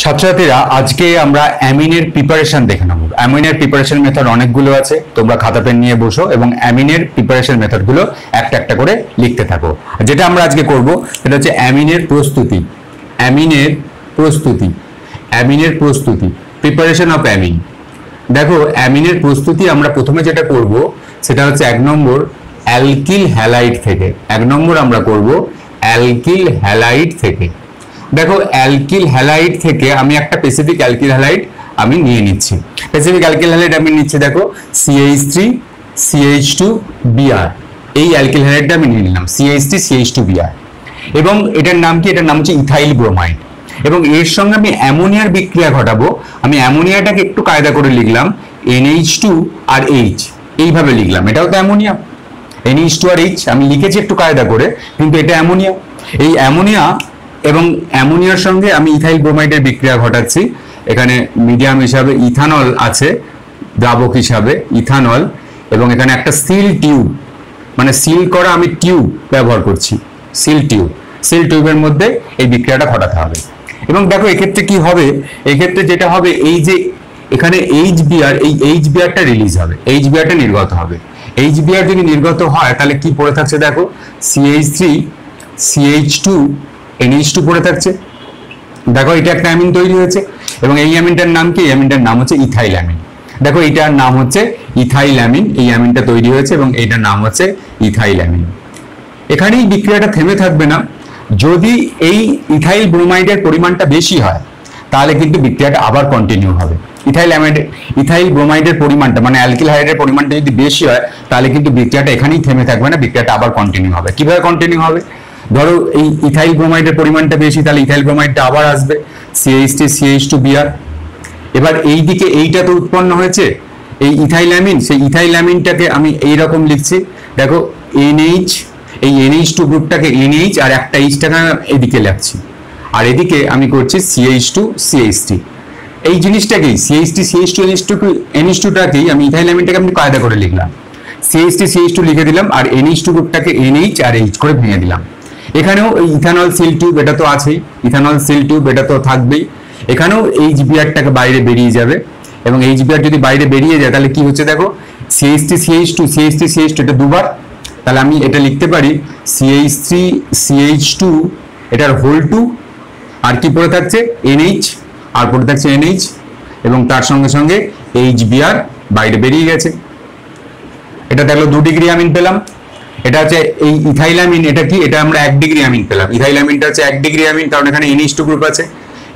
ছাত্রছাত্রীরা আজকে আমরা অ্যামিনের প্রিপারেশন দেখে নেব। অ্যামিনের প্রিপারেশন মেথড অনেকগুলো আছে, তোমরা খাতা পেন নিয়ে বসো এবং অ্যামিনের প্রিপারেশন মেথডগুলো একটা একটা করে লিখতে থাকো। যেটা আমরা আজকে করব সেটা হচ্ছে অ্যামিনের প্রস্তুতি। অ্যামিনের প্রস্তুতি প্রিপারেশন অফ অ্যামিন। দেখো, অ্যামিনের প্রস্তুতি আমরা প্রথমে যেটা করব সেটা হচ্ছে 1 নম্বর অ্যালকিল হ্যালাইড থেকে। 1 নম্বর আমরা করব অ্যালকিল হ্যালাইড থেকে। দেখো, অ্যালকিল হ্যালাইড থেকে আমি একটা স্পেসিফিক অ্যালকিল হ্যালাইড আমি নিয়ে নিচ্ছি। স্পেসিফিক অ্যালকিল হ্যালাইড আমি নিচ্ছি, দেখো CH3CH2Br। এই অ্যালকিল হ্যালাইডটা আমি নিয়ে নিলাম CH3CH2Br এবং এটার নাম কি? এটার নাম হচ্ছে ইথাইল ব্রোমাইড। এবং এর সঙ্গে আমি অ্যামোনিয়ার বিক্রিয়া ঘটাবো। আমি অ্যামোনিয়াটাকে একটু কায়দা করে লিখলাম NH2 আর H, এইভাবে লিখলাম। এটাও তো অ্যামোনিয়া, NH2 আর H আমি লিখেছি একটু কায়দা করে, কিন্তু এটা অ্যামোনিয়া। এই অ্যামোনিয়া এবং অ্যামোনিয়ার সঙ্গে আমি ইথাইল ব্রোমাইডের বিক্রিয়া ঘটাচ্ছি। এখানে মিডিয়াম হিসাবে ইথানল আছে, দ্রাবক হিসাবে ইথানল, এবং এখানে একটা সিল টিউব, মানে সিল করা আমি টিউব ব্যবহার করছি, সিল টিউবের মধ্যে এই বিক্রিয়াটা ঘটাতে হবে। এবং দেখো এক্ষেত্রে কি হবে, এক্ষেত্রে যেটা হবে এই যে এখানে HBr, এই HBrটা রিলিজ হবে, HBrটা নির্গত হবে। HBr যদি নির্গত হয় তাহলে কি পড়ে থাকছে? দেখো CH3CH2 NH2 পড়ে থাকছে। দেখো এটা একটা অ্যামিন তৈরি হয়েছে এবং এই অ্যামিনটার নাম কি? অ্যামিনটার নাম হচ্ছে ইথাইল অ্যামিন। দেখো এটার নাম হচ্ছে ইথাইল অ্যামিন, এই অ্যামিনটা তৈরি হয়েছে এবং এইটার নাম হচ্ছে ইথাইল অ্যামিন। এখানেই বিক্রিয়াটা থেমে থাকবে না। যদি এই ইথাইল ব্রোমাইডের পরিমাণটা বেশি হয় তাহলে কিন্তু বিক্রিয়াটা আবার কন্টিনিউ হবে। ইথাইল ব্রোমাইডের পরিমাণটা মানে অ্যালকিল হাইড্রেটের পরিমাণটা যদি বেশি হয় তাহলে কিন্তু বিক্রিয়াটা এখানেই থেমে থাকবে না, বিক্রিয়াটা আবার কন্টিনিউ হবে। কিভাবে কন্টিনিউ হবে? ধরো এই ইথাইল ব্রোমাইডের পরিমাণটা বেশি, তাহলে ইথাইল ব্রোমাইডটা আবার আসবে CH3CH2Br। এবার এই দিকে এইটা তো উৎপন্ন হয়েছে এই ইথাইল অ্যামিন, সেই ইথাইল অ্যামিনটাকে আমি এইরকম লিখছি। দেখো NH, এই NH2 গ্রুপটাকে NH আর একটা H-টাকে এদিকে লিখছি, আর এদিকে আমি করছি CH2CH3। এই জিনিসটাকেই CH3CH2NH2টাকেই আমি ইথাইল অ্যামিনটাকে আমি কায়দা করে লিখলাম, CH3CH2 লিখে দিলাম আর NH2 গ্রুপটাকে NH আর H করে ভেঙে দিলাম। এখানেও এই ইথানল সিল টিউব, এটা তো আছেই, ইথানল সিল টিউব এটা তো থাকবেই। এখানেও HBrটাকে বাইরে বেরিয়ে যাবে এবং HBr যদি বাইরে বেরিয়ে যায় তাহলে কি হচ্ছে? দেখো CH3CH2 এটা দুবার, তাহলে আমি এটা লিখতে পারি CH3CH2 এটার হোল 2, আর কি পড়ে থাকছে? NH, আর পড়ে থাকছে NH এবং তার সঙ্গে সঙ্গে HBr বাইরে বেরিয়ে গেছে। এটা দেখলো 2 ডিগ্রি অ্যামিন পেলাম। এটা হচ্ছে এই ইথাইল অ্যামিন, এটা কি? এটা আমরা 1 ডিগ্রি অ্যামিন পেলাম। ইথাইল অ্যামিনটা হচ্ছে 1 ডিগ্রি অ্যামিন, কারণ এখানে NH2 গ্রুপ আছে।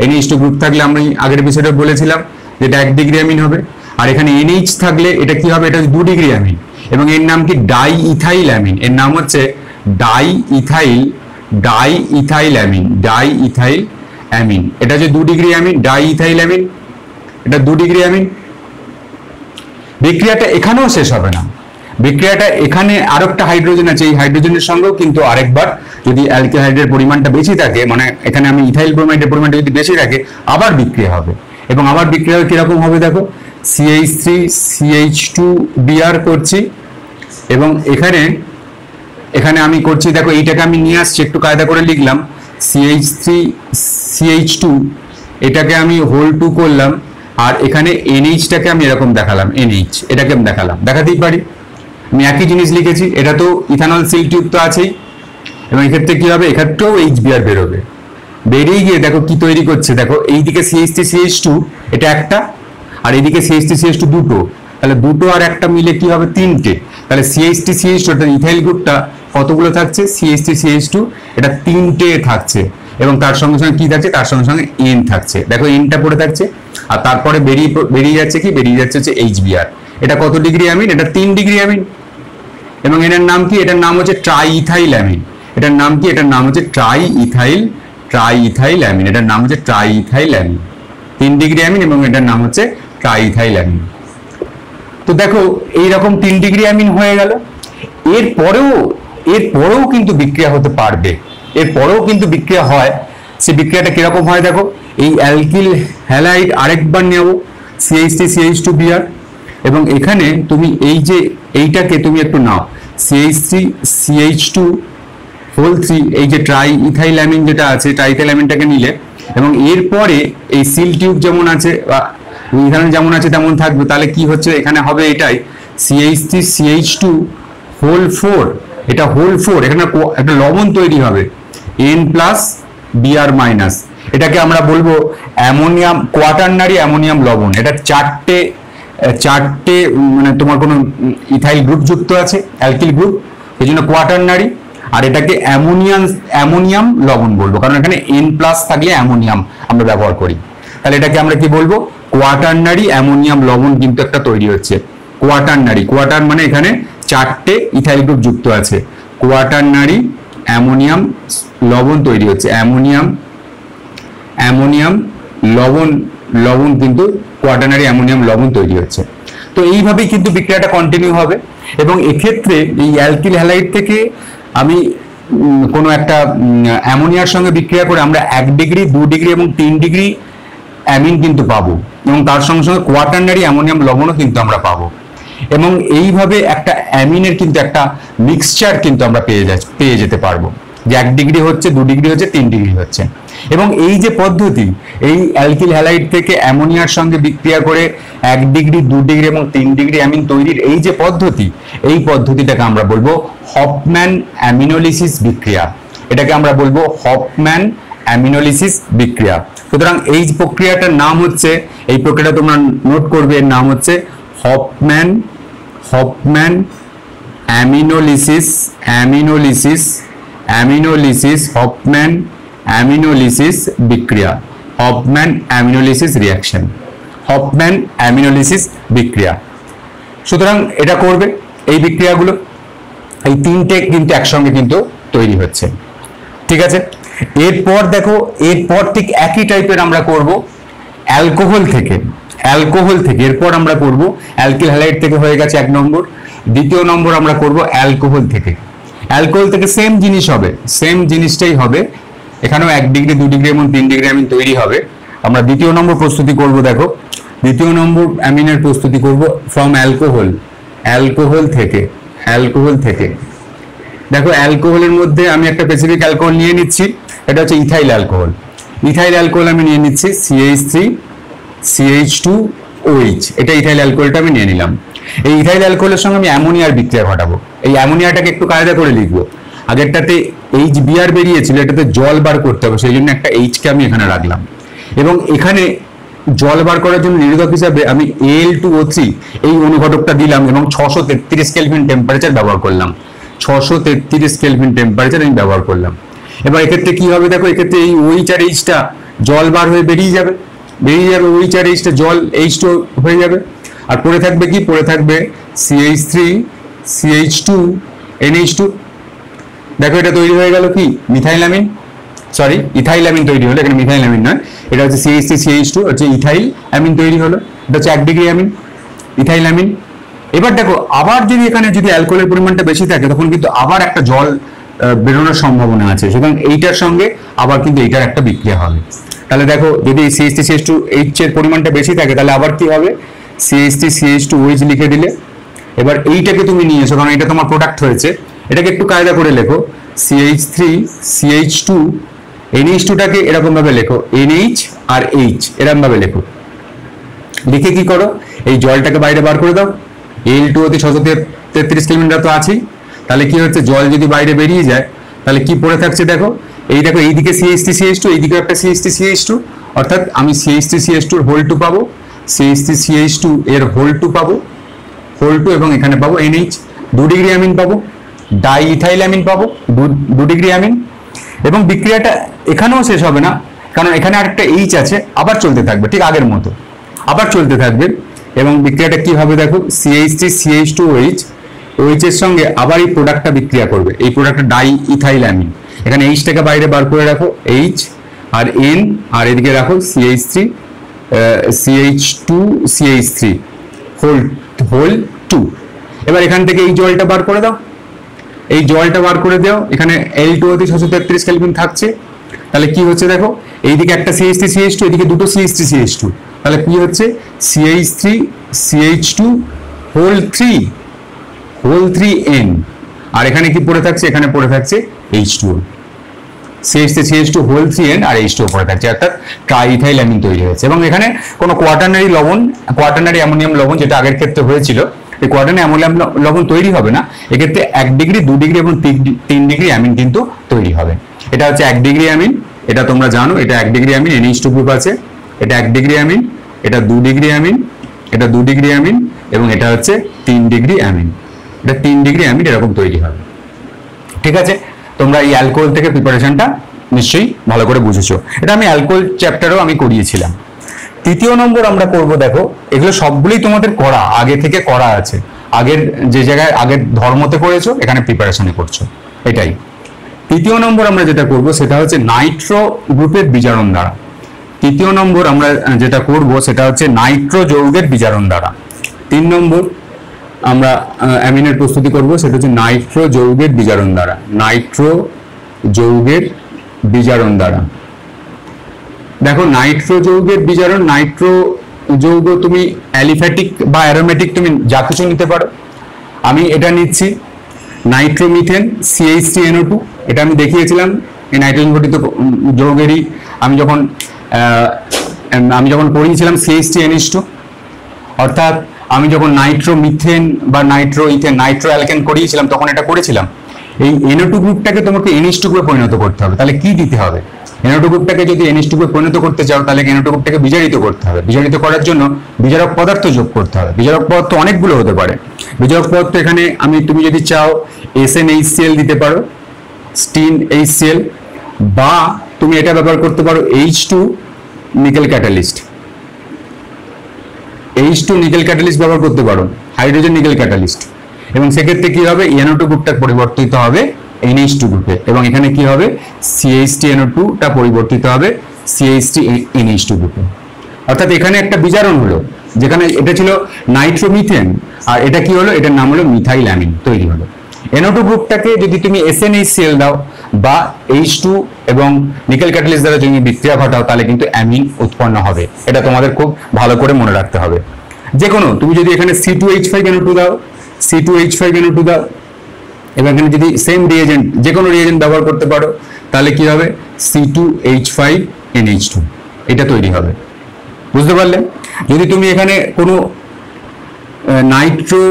NH2 গ্রুপ থাকলে আমি আগের এপিসোডে বলেছিলাম যেটা 1 ডিগ্রি অ্যামিন হবে, আর এখানে NH থাকলে এটা কি হবে? এটা 2 ডিগ্রি অ্যামিন এবং এর নাম কি? Die ethyl amine. এর নাম হচ্ছে ডাই ইথাইল অ্যামিন। এটা হচ্ছে 2 degree amine, die ethyl amine, এটা 2 ডিগ্রি অ্যামিন। বিক্রিয়াটা এখানেও শেষ হবে না, বিক্রিয়াটা এখানে আরেকটা হাইড্রোজেন আছে, এই হাইড্রোজেনের সঙ্গেও কিন্তু আরেকবার যদি অ্যালকিল হাইড্রেটের পরিমাণটা বেশি থাকে, মানে এখানে আমি ইথাইল ব্রোমাইডের পরিমাণটা যদি বেশি থাকে, আবার বিক্রিয়া হবে। এবং আবার বিক্রিয়া কিরকম হবে? দেখো CH3CH2Br করছি এবং এখানে আমি করছি, দেখো এইটাকে আমি নিয়ে আসছি, একটু কায়দা করে লিখলাম CH3CH2, এটাকে আমি হোল 2 করলাম, আর এখানে NH-টাকে আমি এরকম দেখালাম, NH এটাকে আমি দেখাতেই পারি। আমি একই জিনিস লিখেছি, এটা তো ইথানল সিল টিউব তো আছেই এবং এক্ষেত্রে কি হবে? এক্ষেত্রেও HBr বেরোবে। বেরিয়ে গিয়ে দেখো কি তৈরি করছে, দেখো এইদিকে CH3CH2 এটা একটা, আর এইদিকে CH3CH2 দুটো, তাহলে দুটো আর একটা মিলে কি হবে? 3টে। তাহলে CH3CH2 ইথাইল গ্রুপটা কতগুলো থাকছে? CH3CH2 এটা 3টে থাকছে এবং তার সঙ্গে সঙ্গে কি থাকছে? তার সঙ্গে সঙ্গে N থাকছে। দেখো Nটা পড়ে থাকছে, আর তারপরে বেরিয়ে যাচ্ছে কি? বেরিয়ে যাচ্ছে হচ্ছে HBr। এটা কত ডিগ্রি অ্যামিন? এটা 3 ডিগ্রি অ্যামিন এবং এটার নাম কি? এটার নাম হচ্ছে ট্রাই ইথাইল অ্যামিন। এটার নাম কি? এটার নাম হচ্ছে ট্রাই ইথাইল অ্যামিন। এটার নাম হচ্ছে try ethyl amine, 3 degree amine এবং এটার নাম হচ্ছে ট্রাই ইথাইল অ্যামিন। তো দেখো এইরকম 3 ডিগ্রি অ্যামিন হয়ে গেল। এরপরেও কিন্তু বিক্রিয়া হতে পারবে, এরপরেও কিন্তু বিক্রিয়া হয়। সে বিক্রিয়াটা কিরকম হয়? দেখো এই অ্যালকিল হ্যালাইড আরেকবার নেব CH3CH2Br এবং এখানে তুমি এই যে এইটাকে তুমি একটু নাও CH3CH2 হোল 3, এই যে ট্রাই ইথাইল অ্যামিন যেটা আছে, ট্রাই ইথাইল অ্যামিনটাকে নিলে এবং এরপরে এই সিল টিউব যেমন আছে বা ইথানল যেমন আছে তেমন থাকবে, তাহলে কি হচ্ছে এখানে হবে এটাই CH3CH2 হোল 4, এটা হোল 4, এখানে একটা লবণ তৈরি হবে N+Br-, এটাকে আমরা বলবো অ্যামোনিয়াম, কোয়াটারনারি অ্যামোনিয়াম লবণ। এটা চারটে মানে তোমার কোনো ইথাইল গ্রুপ যুক্ত আছে, অ্যালকিল গ্রুপ, এই জন্য কোয়াটারনারি। আর এটাকে অ্যামোনিয়াম লবণ বলবো, কারণ এখানে N+ থাকলে অ্যামোনিয়াম আমরা ব্যবহার করি। তাহলে এটাকে আমরা কি বলবো, কোয়াটারনারি অ্যামোনিয়াম লবণ কিন্তু একটা তৈরি হচ্ছে। কোয়াটারনারি, কোয়াটার মানে এখানে চারটে ইথাইল গ্রুপ যুক্ত আছে, কোয়াটারনারি অ্যামোনিয়াম লবণ তৈরি হচ্ছে। অ্যামোনিয়াম লবণ কিন্তু কোয়াটারনারি অ্যামোনিয়াম লবণ তৈরি হচ্ছে। তো এইভাবেই কিন্তু বিক্রিয়াটা কন্টিনিউ হবে। এবং এক্ষেত্রে এই অ্যালকিল হ্যালাইড থেকে আমি কোনো একটা অ্যামোনিয়ার সঙ্গে বিক্রিয়া করে আমরা 1 ডিগ্রি, 2 ডিগ্রি এবং 3 ডিগ্রি অ্যামিন কিন্তু পাবো, এবং তার সঙ্গে সঙ্গে কোয়াটারনারি অ্যামোনিয়াম লবণও কিন্তু আমরা পাবো। এবং এইভাবে একটা অ্যামিনের কিন্তু একটা মিক্সচার কিন্তু আমরা পেয়ে যেতে পারবো, যে 1 ডিগ্রি হচ্ছে, 2 ডিগ্রি হচ্ছে, 3 ডিগ্রি হচ্ছে। এবং এই যে পদ্ধতি, এই অ্যালকিল হ্যালাইড থেকে অ্যামোনিয়ার সঙ্গে বিক্রিয়া করে 1 ডিগ্রি, 2 ডিগ্রি এবং 3 ডিগ্রি অ্যামিন তৈরির এই যে পদ্ধতি, এই পদ্ধতিটাকে আমরা বলবো হফম্যান অ্যামিনোলিসিস বিক্রিয়া। এটাকে আমরা বলবো হফম্যান অ্যামিনোলিসিস বিক্রিয়া। সুতরাং এই প্রক্রিয়াটার নাম হচ্ছে, এই প্রক্রিয়াটা তোমরা নোট করবে, এর নাম হচ্ছে হফম্যান অ্যামিনোলিসিস হফম্যান অ্যামিনোলিসিস বিক্রিয়া, Hoffmann aminolysis reaction, Hoffmann aminolysis বিক্রিয়া। সুতরাং এটা করবে, এই বিক্রিয়াগুলো এই তিনটে কিন্তু একসঙ্গে কিন্তু তৈরি হচ্ছে, ঠিক আছে। এরপর দেখো, এরপর ঠিক একই টাইপের আমরা করব অ্যালকোহল থেকে। এরপর আমরা করব অ্যালকিল হ্যালাইড থেকে, হয়ে গেছে 1 নম্বর। দ্বিতীয় নম্বর আমরা করব অ্যালকোহল থেকে। সেম জিনিস হবে, সেম জিনিসটাই হবে, এখানেও 1 ডিগ্রি, 2 ডিগ্রি এবং 3 ডিগ্রি অ্যামিন তৈরি হবে। আমরা দ্বিতীয় নম্বর প্রস্তুতি করব। দেখো, দ্বিতীয় নম্বর অ্যামিনের প্রস্তুতি করব ফ্রম অ্যালকোহল থেকে। দেখো, অ্যালকোহলের মধ্যে আমি একটা স্পেসিফিক অ্যালকোহল নিয়ে নিচ্ছি, এটা হচ্ছে ইথাইল অ্যালকোহল আমি নিয়ে নিচ্ছি CH3CH2OH, এটা ইথাইল অ্যালকোহলটা আমি নিয়ে নিলাম। এই ইথাইল অ্যালকোহলের সঙ্গে আমি অ্যামোনিয়ার বিক্রিয়া ঘটাবো। এই অ্যামোনিয়াটাকে একটু কায়দা করে লিখবো, আগেরটাতে HBr বেরিয়েছিল, এটাতে জল বার করতে হবে, সেই জন্য একটা H কে আমি এখানে রাখলাম। এবং এখানে জল বার করার জন্য নিরোধক হিসাবে আমি Al2O3 এই অনুঘটকটা দিলাম, এবং 633 কেলভিন টেম্পারেচার ব্যবহার করলাম। 633 কেলভিন টেম্পারেচার আমি ব্যবহার করলাম। এবার এক্ষেত্রে কি হবে, দেখো, এক্ষেত্রে এই OH আর H টা জল বার হয়ে বেরিয়ে যাবে, OH আর H টা জল H2 হয়ে যাবে। আর পড়ে থাকবে কি, পড়ে থাকবে CH3CH2NH2। দেখো, এটা তৈরি হয়ে গেল কি, ইথাইল অ্যামিন তৈরি হলো। এখানে মিথাইল অ্যামিন নয়, এটা হচ্ছে CH3CH2 হচ্ছে ইথাইল অ্যামিন তৈরি হলো। এটা হচ্ছে 1 ডিগ্রি অ্যামিন, ইথাইল অ্যামিন। এবার দেখো, আবার যদি এখানে অ্যালকোহলের পরিমাণটা বেশি থাকে, তখন কিন্তু আবার একটা জল বেরোনোর সম্ভাবনা আছে। সুতরাং এইটার সঙ্গে আবার কিন্তু এইটার একটা বিক্রিয়া হবে। তাহলে দেখো, যদি CH3CH2H এর পরিমাণটা বেশি থাকে, তাহলে আবার কি হবে, CH3CH2OH লিখে দিলে। এবার এইটাকে তুমি নিয়ে এসো, কারণ এটা তোমার প্রোডাক্ট হয়েছে, এটাকে একটু কায়দা করে লেখো, CH3CH2NH2টাকে এরকম ভাবে লেখো, NH আর H এরকম ভাবে লেখো। লিখে কি করো, এই জলটাকে বাইরে বার করে দাও। Al2O3 633 কেলভিন তো আছেই, তাহলে কি হচ্ছে, জল যদি বাইরে বেরিয়ে যায়, তাহলে কি পড়ে থাকছে, দেখো, দেখো, এইদিকে CH3CH2, এইদিকে একটা CH3CH2, অর্থাৎ আমি CH3CH2 এর হোল 2 পাবো, CH3CH2 এর হোল 2 পাবো, এবং এখানে পাবো NH, 2 ডিগ্রি অ্যামিন পাবো, ডাইইথাইল অ্যামিন পাবো, 2 ডিগ্রি অ্যামিন। এবং বিক্রিয়াটা এখানেও শেষ হবে না, কারণ এখানে আরেকটা H আছে, আবার চলতে থাকবে, ঠিক আগের মতো আবার চলতে থাকবে। এবং বিক্রিয়াটা কি হবে, দেখো, CH3CH2OH, OH এর সঙ্গে আবার এই প্রোডাক্টটা বিক্রিয়া করবে, এই প্রোডাক্টটা ডাইইথাইল অ্যামিন। এখানে H টাকে বাইরে বার করে রাখো, H আর N, আর এদিকে রাখো CH2CH3 হোল 2। এবার এখান থেকে এই জলটা বার করে দাও, এখানে Al2O3 633 কেলভিন থাকছে। তাহলে কি হচ্ছে, দেখো, এইদিকে একটা CH3CH2, এদিকে দুটো CH3CH2, তাহলে কি হচ্ছে, CH3CH2 হোল 3N। আর এখানে কি পড়ে থাকছে, এখানে পড়ে থাকছে H2O। CH3CH2 হোল CN আর H2 উপরে থাকছে, অর্থাৎ ট্রাইইথাইল অ্যামিন তৈরি হয়েছে। এবং এখানে কোনো কোয়াটারনারি অ্যামোনিয়াম লবণ যেটা আগের ক্ষেত্রে হয়েছিল, এই কোয়াটারনারি অ্যামোনিয়াম লবণ তৈরি হবে না, এক্ষেত্রে 1 ডিগ্রি 2 ডিগ্রি এবং 3 ডিগ্রি অ্যামিন কিন্তু তৈরি হবে। এটা হচ্ছে 1 ডিগ্রি অ্যামিন, এটা তোমরা জানো, এটা 1 ডিগ্রি অ্যামিন, NH2 গ্রুপ আছে, এটা 1 ডিগ্রি অ্যামিন, এটা 2 ডিগ্রি অ্যামিন, এটা 2 ডিগ্রি অ্যামিন, এবং এটা হচ্ছে 3 ডিগ্রি অ্যামিন। এটা 3 ডিগ্রি অ্যামিন এরকম তৈরি হবে। ঠিক আছে, তোমরা এই অ্যালকোহল থেকে প্রিপারেশনটা নিশ্চয়ই ভালো করে বুঝেছো। এটা আমি অ্যালকোহল চ্যাপ্টারও আমি করিয়েছিলাম। তৃতীয় নম্বর আমরা করব, দেখো এগুলো সবগুলোই তোমাদের করা আগে থেকে করা আছে, আগের যে জায়গায় আগের ধর্মতে করেছো এখানে প্রিপারেশনে করছো, এটাই। তৃতীয় নম্বর আমরা যেটা করব সেটা হচ্ছে নাইট্রো গ্রুপের বিজারণ দ্বারা। তৃতীয় নম্বর আমরা যেটা করব সেটা হচ্ছে নাইট্রো যৌগের বিজারণ দ্বারা। 3 নম্বর আমরা অ্যামিনের প্রস্তুতি করব, সেটা হচ্ছে নাইট্রো যৌগের বিজারণ দ্বারা। নাইট্রো যৌগের বিজারণ দ্বারা। দেখো নাইট্রো যৌগের বিজারণ, নাইট্রো যৌগ তুমি অ্যালিফ্যাটিক বা অ্যারোমেটিক তুমি যা কিছু নিতে পারো। আমি এটা নিচ্ছি নাইট্রোমিথেন CH3NO2, এটা আমি দেখিয়েছিলাম এই নাইট্রোজেন ঘটিত যৌগেরই আমি যখন পড়িয়েছিলাম CH3NH2, অর্থাৎ আমি যখন নাইট্রোমিথেন বা নাইট্রো অ্যালকেন করিয়েছিলাম তখন এটা করেছিলাম। এই NO2 গ্রুপটাকে তোমাকে NH2 গ্রুপে পরিণত করতে হবে। তাহলে কি দিতে হবে? NO2 গ্রুপটাকে যদি NH2 গ্রুপে পরিণত করতে চাও তাহলে NO2 গ্রুপটাকে বিজারিত করতে হবে। বিজারিত করার জন্য বিজারক পদার্থ যোগ করতে হবে। বিজারক পদার্থ অনেকগুলো হতে পারে। বিজারক পদার্থ এখানে তুমি যদি চাও SnHCl দিতে পারো, স্টিন HCl, বা তুমি এটা ব্যবহার করতে পারো H2 nickel catalyst. H2 nickel catalyst ব্যবহার করতে পারো, হাইড্রোজেন নিকেল ক্যাটালিস্ট। এবং সেক্ষেত্রে কি হবে? NO2 গ্রুপটা পরিবর্তিত হবে NH2 গ্রুপে, এবং এখানে কি হবে? CH3NO2 টা পরিবর্তিত হবে CH3NH2 গ্রুপে। অর্থাৎ এখানে একটা বিজারণ হলো, যেখানে এটা ছিল নাইট্রোমিথেন আর এটা কি হলো? এটার নাম হলো মিথাইল অ্যামিন তৈরি হলো। NO2 গ্রুপটাকে যদি তুমি SnHCl দাও বা H2 এবং নিকেল ক্যাটালিস্ট দ্বারা যদি বিক্রিয়া ঘটাও তাহলে কিন্তু অ্যামিন উৎপন্ন হবে। এটা তোমাদের খুব ভালো করে মনে রাখতে হবে। যে কোনো তুমি যদি এখানে C2H5NO2 দাও, C2H5NO2 দাও, এবং এখানে যদি সেম রিয়েজেন্ট যে কোনো রিয়েজেন্ট ব্যবহার করতে পারো তাহলে কি হবে? C2H5NH2 এটা তৈরি হবে। বুঝতে পারলে? যদি তুমি এখানে কোনো Nitro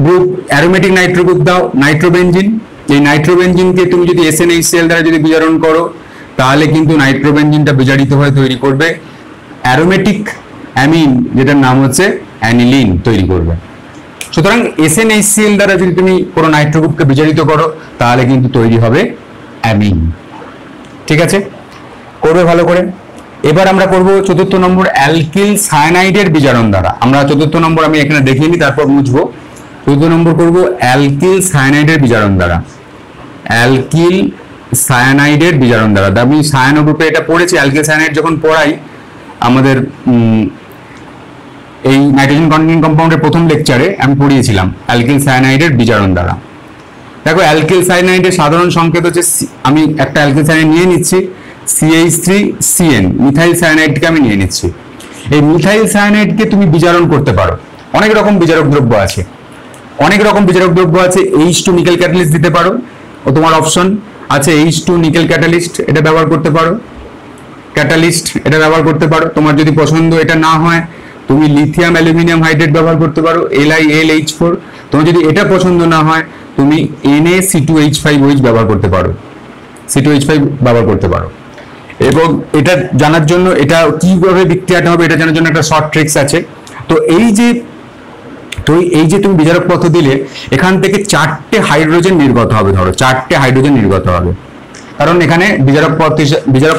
group, aromatic Nitro group দাও, নাইট্রোবেনজিন, এই নাইট্রোবেনজিনকে তুমি যদি SnHCl দ্বারা যদি বিজারণ করো তাহলে কিন্তু নাইট্রোবেনজিনটা বিজারিত হয়ে তৈরি করবে অ্যারোমেটিক অ্যামিন, যেটার নাম হচ্ছে অ্যানিলিন তৈরি করবে। সুতরাং SnHCl দ্বারা যদি তুমি কোনো নাইট্রো গ্রুপকে বিজারিত করো তাহলে কিন্তু তৈরি হবে অ্যামিন। ঠিক আছে, করবে ভালো করে। এবার আমরা করব 4র্থ নম্বর অ্যালকিল সায়ানাইডের বিজারণ দ্বারা। আমরা 4র্থ নম্বর আমি এখানে দেখিয়ে নিই, তারপর বুঝবো। 4র্থ নম্বর করব অ্যালকিল সায়ানাইডের বিজারণ দ্বারা। অ্যালকিল সায়ানাইডের বিজারণ দ্বারা। আমি সায়ানো গ্রুপে এটা পড়েছি, অ্যালকিল সায়ানাইড যখন পড়াই আমাদের এই নাইট্রোজেন কন্টেনিং কম্পাউন্ডের প্রথম লেকচারে আমি পড়িয়েছিলাম অ্যালকিল সায়ানাইডের বিজারণ দ্বারা। দেখো অ্যালকিল সায়ানাইডের সাধারণ সংকেত হচ্ছে, আমি একটা অ্যালকিল সায়ানাইড নিয়ে নিচ্ছি CH3CN, মিথাইল সায়ানাইডকে আমি নিয়ে নিচ্ছি। এই মিথাইল সায়ানাইডকে তুমি বিজারণ করতে পারো, অনেক রকম বিজারক দ্রব্য আছে, H2 নিকেল ক্যাটালিস্ট দিতে পারো, ও তোমার অপশন আছে H2 নিকেল ক্যাটালিস্ট, এটা ব্যবহার করতে পারো, এটা ব্যবহার করতে পারো। তোমার যদি পছন্দ এটা না হয় তুমি লিথিয়াম অ্যালুমিনিয়াম হাইড্রেট ব্যবহার করতে পারো, LiLH4। তোমার যদি এটা পছন্দ না হয় তুমি Na(C2H5OH) ব্যবহার করতে পারো, C2H5 ব্যবহার করতে পারো। এবং এটা জানার জন্য, এটা কিভাবে বিক্রিয়াটা হবে এটা জানার জন্য একটা শর্ট ট্রিক্স আছে। তো এই যে তুমি বিজারক পদার্থ দিলে এখান থেকে 4টে হাইড্রোজেন নির্গত হবে। ধরো 4টে হাইড্রোজেন নির্গত হবে, কারণ এখানে বিজারক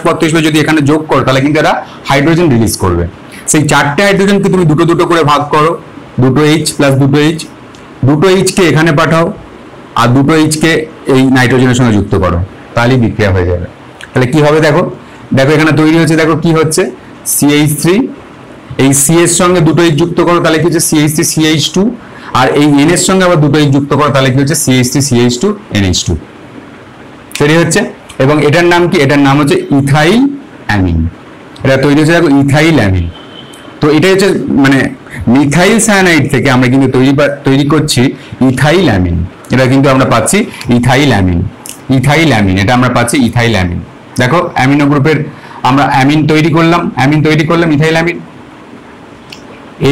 পদার্থ হিসেবে যদি এখানে যোগ করো তাহলে কিন্তু এরা হাইড্রোজেন রিলিজ করবে। সেই 4টে হাইড্রোজেনকে তুমি দুটো দুটো করে ভাগ করো, 2H প্লাস 2H, 2H কে এখানে পাঠাও আর 2H কে এই নাইট্রোজেনের সঙ্গে যুক্ত করো, তাহলেই বিক্রিয়া হয়ে যাবে। তাহলে কি হবে? দেখো এখানে তৈরি হচ্ছে, দেখো কি হচ্ছে? CH3, এই C এর সঙ্গে 2H যুক্ত করো তাহলে কি হচ্ছে? CH3CH2, আর এই N এর সঙ্গে আবার 2H যুক্ত করো তাহলে কি হচ্ছে? CH3CH2NH2 তৈরি হচ্ছে। এবং এটার নাম কি? এটার নাম হচ্ছে ইথাইল অ্যামিন। এটা তৈরি হচ্ছে দেখো ইথাইল অ্যামিন। তো এটা হচ্ছে মানে মিথাইল সায়ানাইড থেকে আমরা কিন্তু তৈরি করছি ইথাইল অ্যামিন। এটা কিন্তু আমরা পাচ্ছি ইথাইল অ্যামিন, এটা আমরা পাচ্ছি ইথাইল অ্যামিন। দেখো অ্যামিনো গ্রুপের আমরা অ্যামিন তৈরি করলাম ইথাইল অ্যামিন।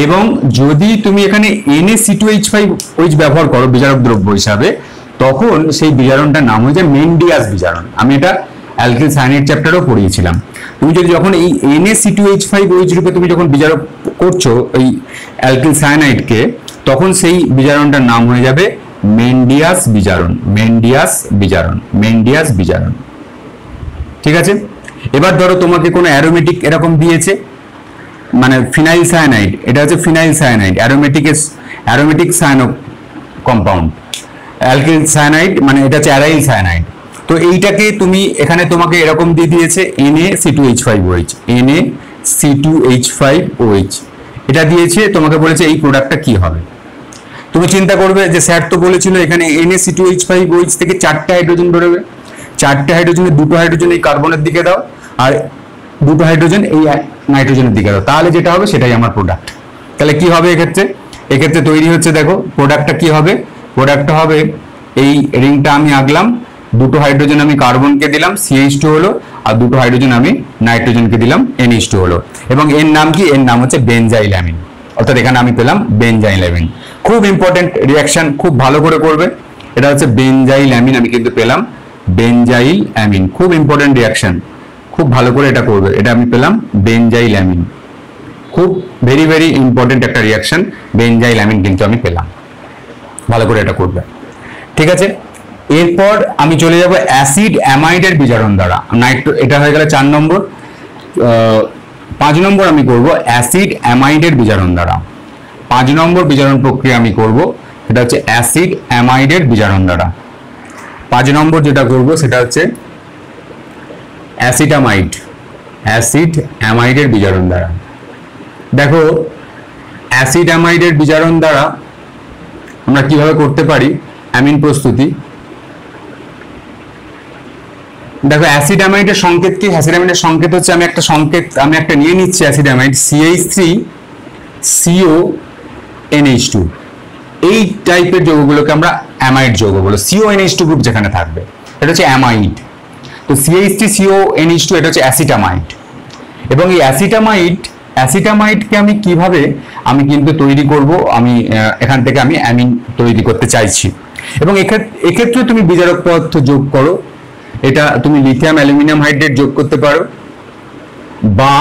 এবং যদি তুমি এখানে Na-C2H5OH ব্যবহার করো বিজারক দ্রব্য হিসাবে, তখন সেই বিজারণটার নাম হয়ে যায় মেন্ডিয়াস বিজারণ। আমি এটা অ্যালকিল সায়ানাইড চ্যাপ্টারও পড়িয়েছিলাম। তুমি যদি যখন এই Na-C2H5OH রূপে তুমি যখন বিজারক করছো এই অ্যালকিল সায়ানাইডকে, তখন সেই বিজারণটার নাম হয়ে যাবে মেন্ডিয়াস বিজারণ। ঠিক আছে। এবার ধরো তোমাকে কোনো অ্যারোমেটিক এরকম দিয়েছে, মানে ফিনাইল সায়ানাইড, এটা হচ্ছে phenyl cyanide, aromatic cyano compound. Alkyl cyanide মানে এটা হচ্ছে অ্যারাইল সায়ানাইড। তো এইটাকে তুমি এখানে তোমাকে এরকম দিয়ে দিয়েছে Na-C2H5OH, এটা দিয়েছে, তোমাকে বলেছে এই প্রোডাক্টটা কি হবে। তুমি চিন্তা করবে যে স্যার তো বলেছিল এখানে Na-C2H5OH থেকে 4টে হাইড্রোজেন বেরোবে, 4টে হাইড্রোজেনের 2টো হাইড্রোজেন এই কার্বনের দিকে দাও আর 2টো হাইড্রোজেন এই নাইট্রোজেনের দিকে দাও, তাহলে যেটা হবে সেটাই আমার প্রোডাক্ট। তাহলে কি হবে এক্ষেত্রে তৈরি হচ্ছে, দেখো প্রোডাক্টটা কি হবে, প্রোডাক্টটা হবে এই রিংটা আমি আঁকলাম, 2টো হাইড্রোজেন আমি কার্বনকে দিলাম CH2 হলো, আর 2টো হাইড্রোজেন আমি নাইট্রোজেনকে দিলাম NH2 হলো। এবং এর নাম কি, এর নাম হচ্ছে বেনজাইল অ্যামিন। অর্থাৎ এখানে আমি পেলাম বেনজাইল অ্যামিন। খুব ইম্পর্টেন্ট রিঅ্যাকশন, খুব ভালো করে করবে। এটা হচ্ছে বেনজাইল অ্যামিন, আমি কিন্তু পেলাম বেনজাইল অ্যামিন। খুব ইম্পর্টেন্ট রিঅ্যাকশন, খুব ভালো করে এটা করবে। এটা আমি পেলাম বেনজাইল অ্যামিন, খুব ভেরি ভেরি ইম্পর্টেন্ট একটা রিঅ্যাকশন, বেনজাইল অ্যামিন কিন্তু আমি পেলাম। ভালো করে এটা করবে। ঠিক আছে। এরপর আমি চলে যাব অ্যাসিড অ্যামাইডের বিজারণ দ্বারা এটা হয়ে গেল 4 নম্বর। 5 নম্বর আমি করব অ্যাসিড অ্যামাইডের বিজারণ দ্বারা। 5 নম্বর বিজারণ প্রক্রিয়া আমি করব, সেটা হচ্ছে অ্যাসিড অ্যামাইডের বিজারণ দ্বারা। 5 নম্বর যেটা করব সেটা হচ্ছে অ্যাসিড অ্যামাইডের বিজারণ দ্বারা। দেখো অ্যাসিড অ্যামাইডের বিজারণ দ্বারা আমরা কিভাবে করতে পারি অ্যামিন প্রস্তুতি। দেখো অ্যাসিড অ্যামাইডের সংকেত কি, অ্যাসিড অ্যামাইডের সংকেত হচ্ছে আমি একটা নিয়ে নিচ্ছি অ্যাসিড অ্যামাইড CH3CONH2, এই টাইপের যৌগগুলোকে আমরা অ্যামাইড যৌগ বলো। CONH2 গ্রুপ যেখানে থাকবে এটা হচ্ছে অ্যামাইড। তো CH3CONH2 এটা হচ্ছে অ্যাসিটামাইড। এবং এই অ্যাসিটামাইডকে আমি কিভাবে আমি কিন্তু তৈরি করব, আমি এখান থেকে আমি অ্যামিন তৈরি করতে চাইছি। এবং এক্ষেত্রে তুমি বিজারক পদার্থ যোগ করো, এটা তুমি লিথিয়াম অ্যালুমিনিয়াম হাইড্রেট যোগ করতে পারো, বা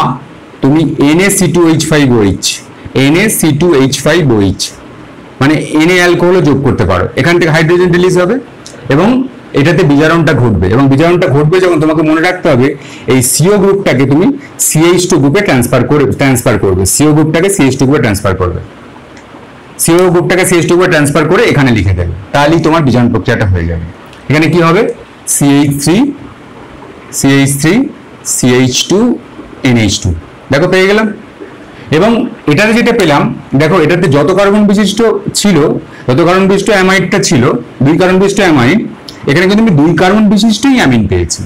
তুমি Na-C2H5OH মানে Na অ্যালকোহলও যোগ করতে পারো। এখান থেকে হাইড্রোজেন রিলিজ হবে এবং এটাতে বিজারণটা ঘটবে। এবং বিজারণটা ঘটবে যখন, তোমাকে মনে রাখতে হবে এই CO গ্রুপটাকে তুমি CH2 গ্রুপে ট্রান্সফার করবে। CO গ্রুপটাকে CH2 গ্রুপে ট্রান্সফার করে এখানে লিখে দেবে, তাহলেই তোমার বিজারণ প্রক্রিয়াটা হয়ে যাবে। এখানে কি হবে CH3CH2NH2, দেখো পেয়ে গেলাম। এবং এটাতে যেটা পেলাম, দেখো এটাতে যত কার্বন বিশিষ্ট অ্যামাইডটা ছিল 2 কার্বন বিশিষ্ট অ্যামাইড, এখানে কিন্তু আমি 2 কার্বন বিশিষ্টই অ্যামিন পেয়েছি।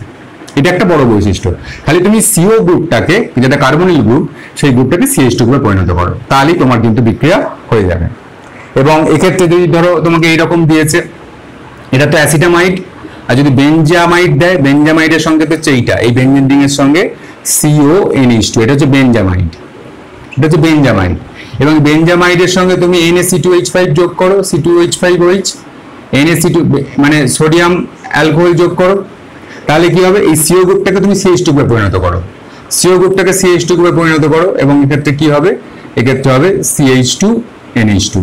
এটা একটা বড় বৈশিষ্ট্য। খালি তুমি CO গ্রুপটাকে, যেটা কার্বনিল গ্রুপ, সেই গ্রুপটাকে CH2 গ্রুপে পরিণত করো, তাহলেই তোমার কিন্তু বিক্রিয়া হয়ে যাবে। এবং এক্ষেত্রে যদি ধরো তোমাকে এইরকম দিয়েছে, এটা তো অ্যাসিটামাইড, আর যদি বেনজামাইড দেয়, বেনজামাইডের সঙ্গে হচ্ছে এইটা, এই বেনজিন রিং এর সঙ্গে CONH2, এটা হচ্ছে বেনজামাইড। এবং বেনজামাইডের সঙ্গে তুমি Na-C2H5 যোগ করো, C2H5OH, Na-C2 মানে সোডিয়াম অ্যালকোহল যোগ করো, তাহলে কি হবে, এই CO গ্রুপটাকে তুমি CH2 গ্রুপে পরিণত করো। এবং এক্ষেত্রে কি হবে, এক্ষেত্রে হবে CH2NH2।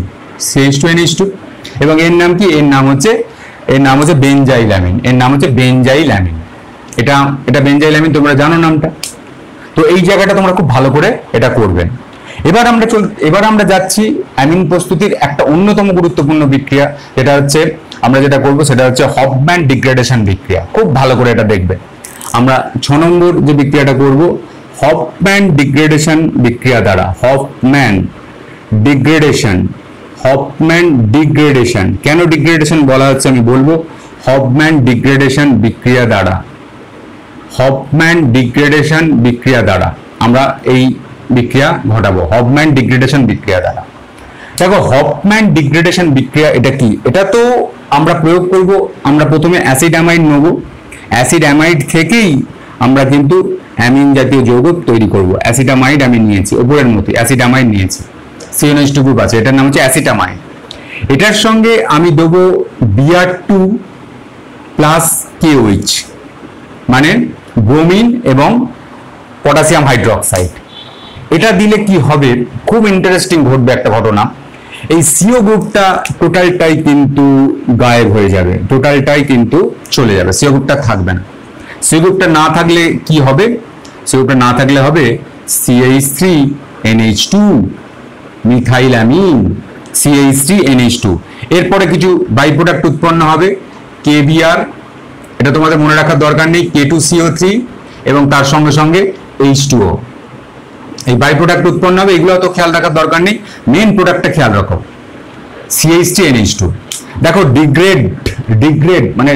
এবং এর নাম কি, এর নাম হচ্ছে বেনজাইল অ্যামিন। এটা বেনজাইল অ্যামিন, তোমরা জানো নামটা। তো এই জায়গাটা তোমরা খুব ভালো করে এটা করবেন। এবার আমরা যাচ্ছি অ্যামিন প্রস্তুতির একটা অন্যতম গুরুত্বপূর্ণ বিক্রিয়া, যেটা হচ্ছে আমরা যেটা করব সেটা হচ্ছে হফম্যান ডিগ্রেডেশন বিক্রিয়া। খুব ভালো করে এটা দেখবে। আমরা 6 নম্বর যে বিক্রিয়াটা করব, হফম্যান ডিগ্রেডেশন বিক্রিয়া দ্বারা। হফম্যান ডিগ্রেডেশন কেন ডিগ্রেডেশন বলা হচ্ছে আমি বলবো। হফম্যান ডিগ্রেডেশন বিক্রিয়া দ্বারা আমরা এই বিক্রিয়া ঘটাবো, হফম্যান ডিগ্রেডেশন বিক্রিয়া দ্বারা। দেখো হফম্যান ডিগ্রেডেশন বিক্রিয়া এটা কি, এটা তো আমরা প্রয়োগ করব, আমরা প্রথমে অ্যাসিড অ্যামাইড নেব, অ্যাসিড অ্যামাইড থেকেই আমরা কিন্তু অ্যামিন জাতীয় যৌগ তৈরি করব। অ্যাসিটামাইড আমি নিয়েছি, উপরের মতো অ্যাসিটামাইড নিয়েছি, CnH2 গ্রুপ আছে, এটার নাম হচ্ছে অ্যাসিটামাইড। এটার সঙ্গে আমি দেবো Br2 প্লাস KOH, মানে ব্রোমিন এবং পটাশিয়াম হাইড্রোক্সাইড। এটা দিলে কি হবে, খুব ইন্টারেস্টিং ঘটবে একটা ঘটনা। এই CO গ্রুপটা টোটালটাই কিন্তু গায়েব হয়ে যাবে, টোটালটাই কিন্তু চলে যাবে, CO গ্রুপটা থাকবে না। CO গ্রুপটা না থাকলে কি হবে, CO গ্রুপটা না থাকলে হবে CH3NH2 মিথাইলামিন, CH3NH2। এরপরে কিছু বাই প্রোডাক্ট উৎপন্ন হবে, KBr, এটা তোমাদের মনে রাখার দরকার নেই, K2CO3 এবং তার সঙ্গে সঙ্গে H2O। এই বাই প্রোডাক্ট উৎপন্ন হবে, এগুলো তো খেয়াল রাখার দরকার নেই, মেন প্রোডাক্টটা খেয়াল রাখো, CH3NH2। দেখো ডিগ্রেড মানে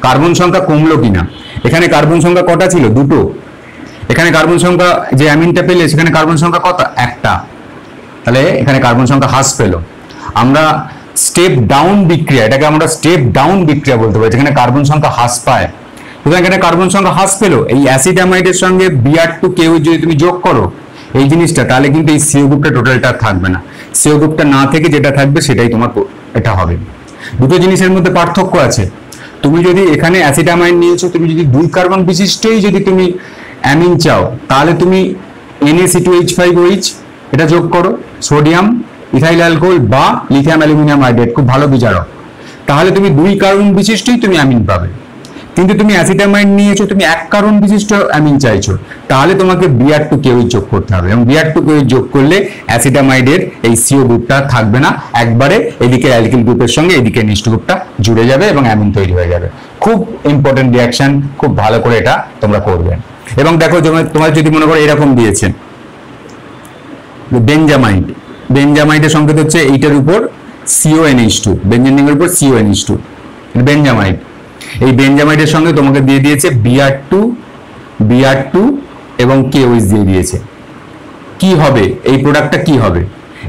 কার্বন সংখ্যা কমলো কিনা। এখানে কার্বন সংখ্যা কটা ছিল, দুটো। এখানে কার্বন সংখ্যা, যে অ্যামিনটা পেলে সেখানে কার্বন সংখ্যা কত, একটা। তাহলে এখানে কার্বন সংখ্যা হ্রাস পেল। আমরা স্টেপ ডাউন বিক্রিয়া, এটাকে আমরা স্টেপ ডাউন বিক্রিয়া বলতে পারি, যেখানে কার্বন সংখ্যা হ্রাস পায়। সুতরাং এখানে কার্বন সংখ্যা হ্রাস পেলো। এই অ্যাসিটামাইডের সঙ্গে Br2 KOH যদি তুমি যোগ করো এই জিনিসটা, তাহলে কিন্তু এই CO গ্রুপটা টোটালটা থাকবে না। CO গ্রুপটা না থেকে যেটা থাকবে সেটাই তোমার এটা হবে। দুটো জিনিসের মধ্যে পার্থক্য আছে। তুমি যদি এখানে অ্যাসিটামাইড নিয়েছো, তুমি যদি 2 কার্বন বিশিষ্টই যদি তুমি অ্যামিন চাও, তাহলে তুমি NaC2H5OH এটা যোগ করো, সোডিয়াম ইথাইল অ্যালকোহল বা লিথিয়াম অ্যালুমিনিয়াম হাইড্রেট, খুব ভালো বিচারক, তাহলে তুমি 2 কার্বন বিশিষ্টই তুমি অ্যামিন পাবে। কিন্তু তুমি অ্যাসিটামাইড নিয়েছো, তুমি 1 কার্বন বিশিষ্ট অ্যামিন চাইছো, তাহলে তোমাকে Br2 KOH যোগ করতে হবে, এবং Br2 KOH যোগ করলে অ্যাসিটামাইডের এই CO গ্রুপটা থাকবে না, একবারে এদিকে অ্যালকিল গ্রুপের সঙ্গে এদিকে NH2 গ্রুপটা জুড়ে যাবে এবং অ্যামিন তৈরি হয়ে যাবে। খুব ইম্পর্টেন্ট রিঅ্যাকশন, খুব ভালো করে এটা তোমরা করবে। এবং দেখো তোমার যদি মনে করো এরকম দিয়েছে বেঞ্জামাইডের সংকেত হচ্ছে এইটার উপর CONH2, বেঞ্জিন রিংয়ের উপর CONH2, বেঞ্জামাইড। এই বেঞ্জামাইডের সঙ্গে তোমাকে দিয়ে দিয়েছে Br2 এবং KOH দিয়ে দিয়েছে। কি হবে এই প্রোডাক্টটা, কি হবে,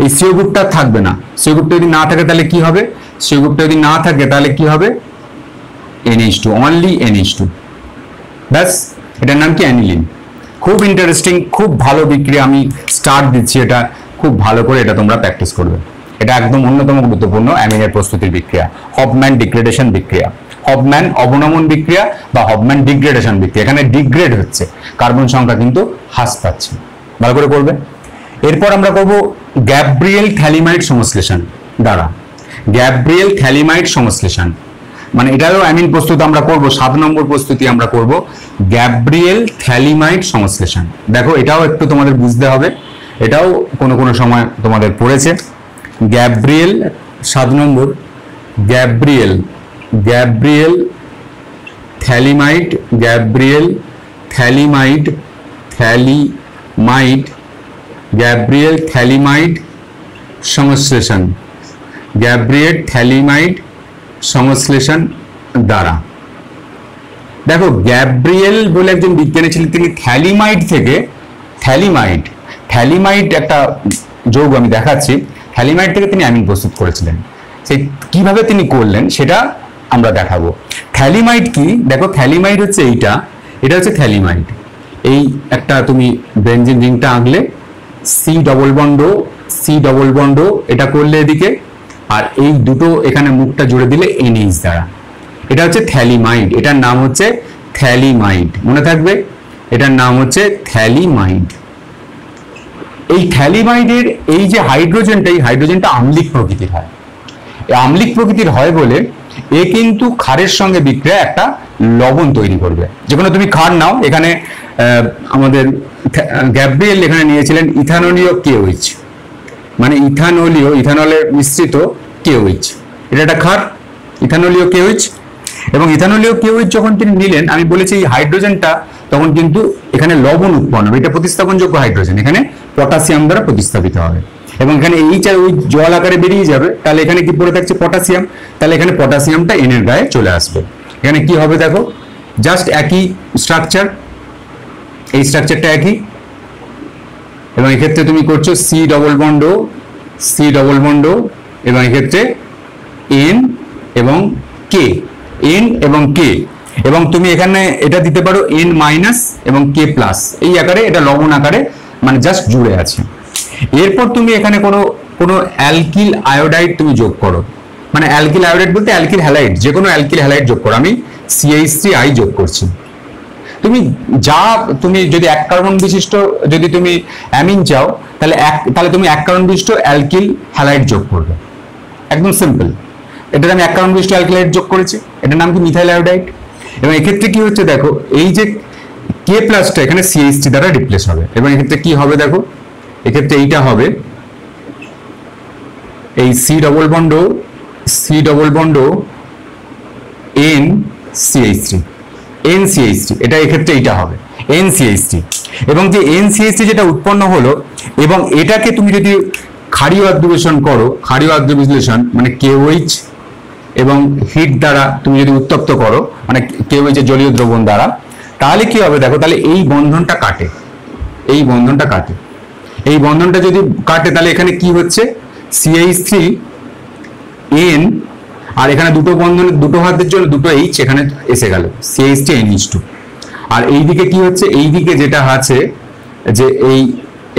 এই CO গ্রুপটা থাকবে না। CO গ্রুপটা যদি না থাকে তাহলে কি হবে, CO গ্রুপটা যদি না থাকে তাহলে কি হবে, NH2, অনলি NH2, ব্যাস। এটার নাম কি, অ্যানিলিন। খুব ইন্টারেস্টিং, খুব ভালো বিক্রিয়া, আমি স্টার্ট দিচ্ছি, এটা খুব ভালো করে এটা তোমরা প্র্যাকটিস করবে। এটা একদম অন্যতম গুরুত্বপূর্ণ অ্যামিনের প্রস্তুতির বিক্রিয়া, হফম্যান ডিগ্রেডেশন বিক্রিয়া, হফম্যান অবনমন বিক্রিয়া বা হফম্যান ডিগ্রেডেশন বিক্রিয়া। এখানে ডিগ্রেড হচ্ছে, কার্বন সংখ্যা কিন্তু হ্রাস পাচ্ছে, ভালো করে করবে। এরপর আমরা করব গ্যাব্রিয়েল থ্যালিমাইড সংশ্লেষণ দ্বারা। গ্যাব্রিয়েল থ্যালিমাইড সংশ্লেষণ মানে এটারও অ্যামিন প্রস্তুত আমরা করব, 7 নম্বর প্রস্তুতি আমরা করব গ্যাব্রিয়েল থ্যালিমাইড সংশ্লেষণ। দেখো এটাও একটু তোমাদের বুঝতে হবে, এটাও কোনো কোনো সময় তোমাদের পড়েছে। গ্যাব্রিয়েল 7 নম্বর, গ্যাব্রিয়েল থ্যালিমাইড, গ্যাব্রিয়েল থ্যালিমাইড সংশ্লেষণ, গ্যাব্রিয়েল থ্যালিমাইড সংশ্লেষণ দ্বারা। দেখো গ্যাব্রিয়েল বলে একজন বিজ্ঞানী ছিলেন, তিনি থ্যালিমাইড থেকে থ্যালিমাইড একটা যৌগ আমি দেখাচ্ছি, থ্যালিমাইড থেকে তিনি অ্যামিন প্রস্তুত করেছিলেন। সেই কিভাবে তিনি করলেন সেটা আমরা দেখাবো। থ্যালিমাইড কি, দেখো থ্যালিমাইড হচ্ছে এটা হচ্ছে থ্যালিমাইড। এই একটা তুমি বেঞ্জিন রিংটা আঁকলে, C ডবল বন্ড এটা করলে এদিকে, আর এই দুটো এখানে মুখটা জুড়ে দিলে NH দ্বারা, এটা হচ্ছে থ্যালিমাইড। এটার নাম হচ্ছে থ্যালিমাইড, মনে থাকবে, এটার নাম হচ্ছে থ্যালিমাইড। এই থ্যালিমাইডের এই যে হাইড্রোজেনটা, এই হাইড্রোজেনটা আম্লিক প্রকৃতির হয়। এই আম্লিক প্রকৃতির হয় বলে এ কিন্তু ক্ষারের সঙ্গে বিক্রিয়া একটা লবণ তৈরি করবে। যেখানে তুমি ক্ষার নাও, এখানে আমাদের গ্যাব্রিয়েল এখানে নিয়েছিলেন ইথানলীয় KOH, মানে ইথানলের মিশ্রিত KOH, এটা একটা ক্ষার, ইথানলীয় KOH। এবং ইথানলীয় KOH যখন তিনি নিলেন, আমি বলেছি এই হাইড্রোজেনটা তখন কিন্তু এখানে লবণ উৎপন্ন হবে, এটা প্রতিস্থাপনযোগ্য হাইড্রোজেন, এখানে পটাশিয়াম দ্বারা প্রতিস্থাপিত হবে, এবং এখানে H আর ওই জল আকারে বেরিয়ে যাবে, তাহলে এখানে কি পড়ে থাকছে, পটাশিয়াম, তাহলে এখানে পটাশিয়ামটা N এর গায়ে চলে আসবে। এখানে কি হবে দেখো, জাস্ট একই স্ট্রাকচার, এই স্ট্রাকচারটা একই, এবং এক্ষেত্রে তুমি করছো C ডবল বন্ড, এবং এক্ষেত্রে N এবং K, এবং তুমি এখানে এটা দিতে পারো N মাইনাস এবং K প্লাস, এই আকারে এটা লবণ আকারে মানে জাস্ট জুড়ে আছে। এরপর তুমি এখানে কোনো অ্যালকিল আয়োডাইড তুমি যোগ করো, মানে অ্যালকিল আয়োডাইড বলতে অ্যালকিল হ্যালাইড, যে কোনো অ্যালকিল হ্যালাইড যোগ করো। আমি CH3I যোগ করছি। তুমি যদি এক কার্বন বিশিষ্ট যদি তুমি অ্যামিন চাও তাহলে তুমি এক কার্বন বিশিষ্ট অ্যালকিল হ্যালাইড যোগ করবে, একদম সিম্পল। এটা আমি এক কার্বন বিশিষ্ট অ্যালকিল হ্যালাইড যোগ করেছি, এটার নাম কি মিথাইল আয়োডাইড। এবং এক্ষেত্রে কি হচ্ছে দেখো, এই যে K প্লাসটা এখানে CH3 দ্বারা রিপ্লেস হবে। এবং এক্ষেত্রে কি হবে দেখো, এক্ষেত্রে এইটা হবে এই C ডবল বন্ড NCH3, এটা এক্ষেত্রে এইটা হবে NCH3। এবং যে NCH3 যেটা উৎপন্ন হলো, এবং এটাকে তুমি যদি ক্ষারীয় আদ্যবিশ্লেষণ করো, ক্ষারীয় আদ্যবিশ্লেষণ মানে KOH এবং হিট দ্বারা তুমি যদি উত্তপ্ত করো, মানে KOH এর জলীয় দ্রবণ দ্বারা, তাহলে কি হবে দেখো, তাহলে এই বন্ধনটা কাটে, এই বন্ধনটা যদি কাটে তাহলে এখানে কি হচ্ছে CH3N, আর এখানে দুটো বন্ধনের দুটো হাতের জন্য দুটো H এখানে এসে গেল CH3NH2। আর এইদিকে কি হচ্ছে, এইদিকে যেটা আছে যে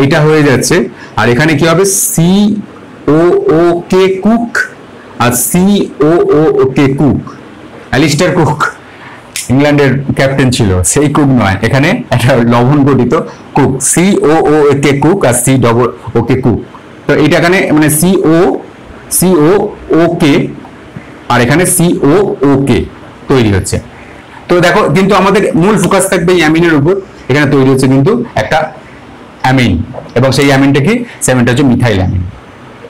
এইটা হয়ে যাচ্ছে, আর এখানে কি হবে COOK কুক আর COOK কুক, অ্যালিস্টার কুক ইংল্যান্ডের ক্যাপ্টেন ছিল, সেই কুক নয়, এখানে একটা লবণ গঠিত কুক, COOK কুক আর COOK কুক। তো এইটা এখানে মানে COOK আর এখানে COOK তৈরি হচ্ছে। তো দেখো, কিন্তু আমাদের মূল ফোকাস থাকবে এই অ্যামিনের উপর। এখানে তৈরি হচ্ছে কিন্তু একটা অ্যামিন, এবং সেই অ্যামিনটা কি, সেভেনটা হচ্ছে মিথাইল অ্যামিন।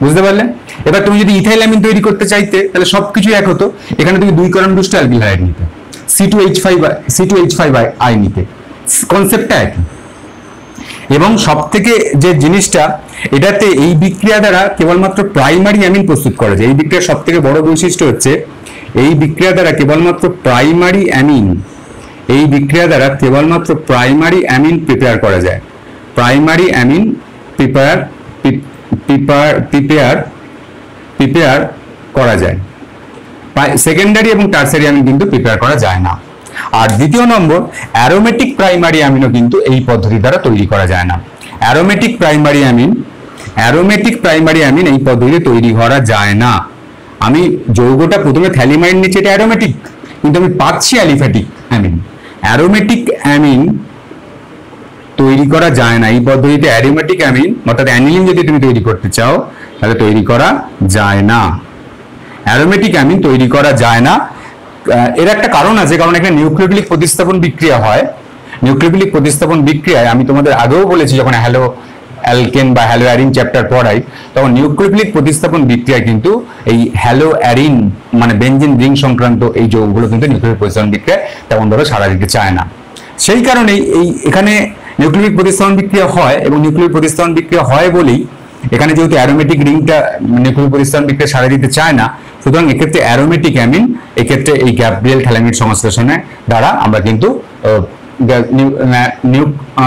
বুঝতে পারলে? এবার তুমি যদি ইথাইল অ্যামিন তৈরি করতে চাইতে তাহলে সবকিছু এক হতো, এখানে তুমি 2 কার্বন বিশিষ্ট অ্যালকিল হ্যালাইড নিতে, C2H5I নিতে, কনসেপ্টটা একই। এবং সব থেকে যে জিনিসটা, এটাতে এই বিক্রিয়া দ্বারা কেবলমাত্র প্রাইমারি অ্যামিন প্রস্তুত করা যায়। এই বিক্রিয়ার সব থেকে বড় বৈশিষ্ট্য হচ্ছে এই বিক্রিয়া দ্বারা কেবলমাত্র প্রাইমারি অ্যামিন প্রিপেয়ার করা যায়, প্রাইমারি অ্যামিন প্রিপেয়ার করা যায়, সেকেন্ডারি এবং টারশারি অ্যামিন কিন্তু প্রিপেয়ার করা যায় না। আর দ্বিতীয় নম্বর, অ্যারোমেটিক প্রাইমারি অ্যামিনও কিন্তু এই পদ্ধতি দ্বারা তৈরি করা যায় না। অ্যারোমেটিক প্রাইমারি অ্যামিন এই পদ্ধতিতে তৈরি করা যায় না। আমি যৌগটা প্রথমে থ্যালিমাইড নিচ্ছি, এটা অ্যারোমেটিক, কিন্তু আমি পাচ্ছি অ্যালিফ্যাটিক অ্যামিন। অ্যারোমেটিক অ্যামিন তৈরি করা যায় না এই পদ্ধতিতে। অ্যারোমেটিক অ্যামিন অর্থাৎ অ্যানিলিন যদি তুমি তৈরি করতে চাও তাহলে তৈরি করা যায় না, অ্যারোমেটিক অ্যামিন তৈরি করা যায় না। এর একটা কারণ আছে, কারণ এখানে নিউক্লিওফিলিক প্রতিস্থাপন বিক্রিয়া হয়। নিউক্লিওফিলিক প্রতিস্থাপন বিক্রিয়ায় আমি তোমাদের আগেও বলেছি, যখন হ্যালো অ্যালকেন বা হ্যালো অ্যারিন চ্যাপ্টার পড়াই, তখন নিউক্লিওফিলিক প্রতিস্থাপন বিক্রিয়া কিন্তু এই হ্যালো অ্যারিন মানে বেনজিন রিং সংক্রান্ত এই যৌগগুলো কিন্তু নিউক্লিওফিলিক প্রতিস্থাপন বিক্রিয়া তেমন ভাবে সাড়া দিতে চায় না। সেই কারণেই এখানে নিউক্লিওফিলিক প্রতিস্থাপন বিক্রিয়া হয়, এবং নিউক্লিওফিলিক প্রতিস্থাপন বিক্রিয়া হয় বলেই এখানে যেহেতু অ্যারোমেটিক রিংটা নিউক্লিওফিলিক প্রতিস্থাপন বিক্রিয়া সাড়া দিতে চায় না, সুতরাং এক্ষেত্রে অ্যারোমেটিক অ্যামিন এক্ষেত্রে এই গ্যাব্রিয়েল থ্যালামিড সংশ্লেষণের দ্বারা আমরা কিন্তু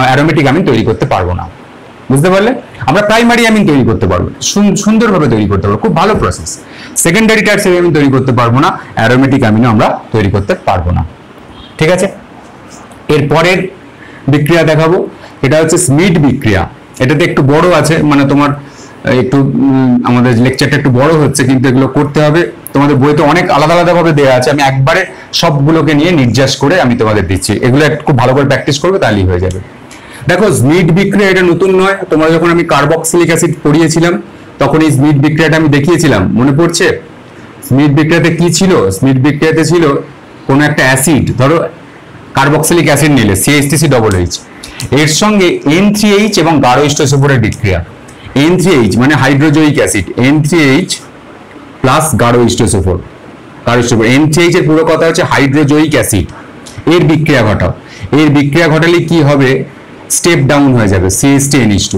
অ্যারোমেটিক অ্যামিন তৈরি করতে পারবো না। বুঝতে পারলে? আমরা প্রাইমারি অ্যামিন তৈরি করতে পারবো, সুন্দরভাবে তৈরি করতে পারবো, খুব ভালো প্রসেস। সেকেন্ডারি টারশারি অ্যামিন তৈরি করতে পারবো না, অ্যারোমেটিক অ্যামিনও আমরা তৈরি করতে পারবো না। ঠিক আছে, এরপরের বিক্রিয়া দেখাবো, এটা হচ্ছে স্মিড বিক্রিয়া। এটাতে একটু বড় আছে, মানে তোমার একটু আমাদের লেকচারটা একটু বড় হচ্ছে, কিন্তু এগুলো করতে হবে। তোমাদের বইতে অনেক আলাদা আলাদা ভাবে দেওয়া আছে, আমি একবারে সবগুলোকে নিয়ে নির্যাস করে আমি তোমাদের দিচ্ছি, এগুলো খুব ভালো করে প্র্যাকটিস করবে, তাহলেই হয়ে যাবে। দেখো, স্মিড বিক্রিয়া এটা নতুন নয়, তোমরা যখন আমি কার্বক্সিলিক অ্যাসিড পড়িয়েছিলাম তখন এই স্মিড বিক্রিয়াটা আমি দেখিয়েছিলাম, মনে পড়ছে? স্মিড বিক্রিয়াতে কি ছিল? স্মিড বিক্রিয়াতে ছিল কোনো একটা অ্যাসিড, ধরো কার্বক্সিলিক অ্যাসিড নিলে CH3COH, এর সঙ্গে N3H এবং গাঢ় ইষ্টসফরের বিক্রিয়া। N3H মানে হাইড্রোজয়িক অ্যাসিড, N3H প্লাস গাঢ় ইষ্টসফর। N3H এর পুরো কথা হচ্ছে হাইড্রোজয়িক অ্যাসিড, এর বিক্রিয়া ঘটাও। এর বিক্রিয়া ঘটালে কি হবে? স্টেপ ডাউন হয়ে যাবে CH3NH2।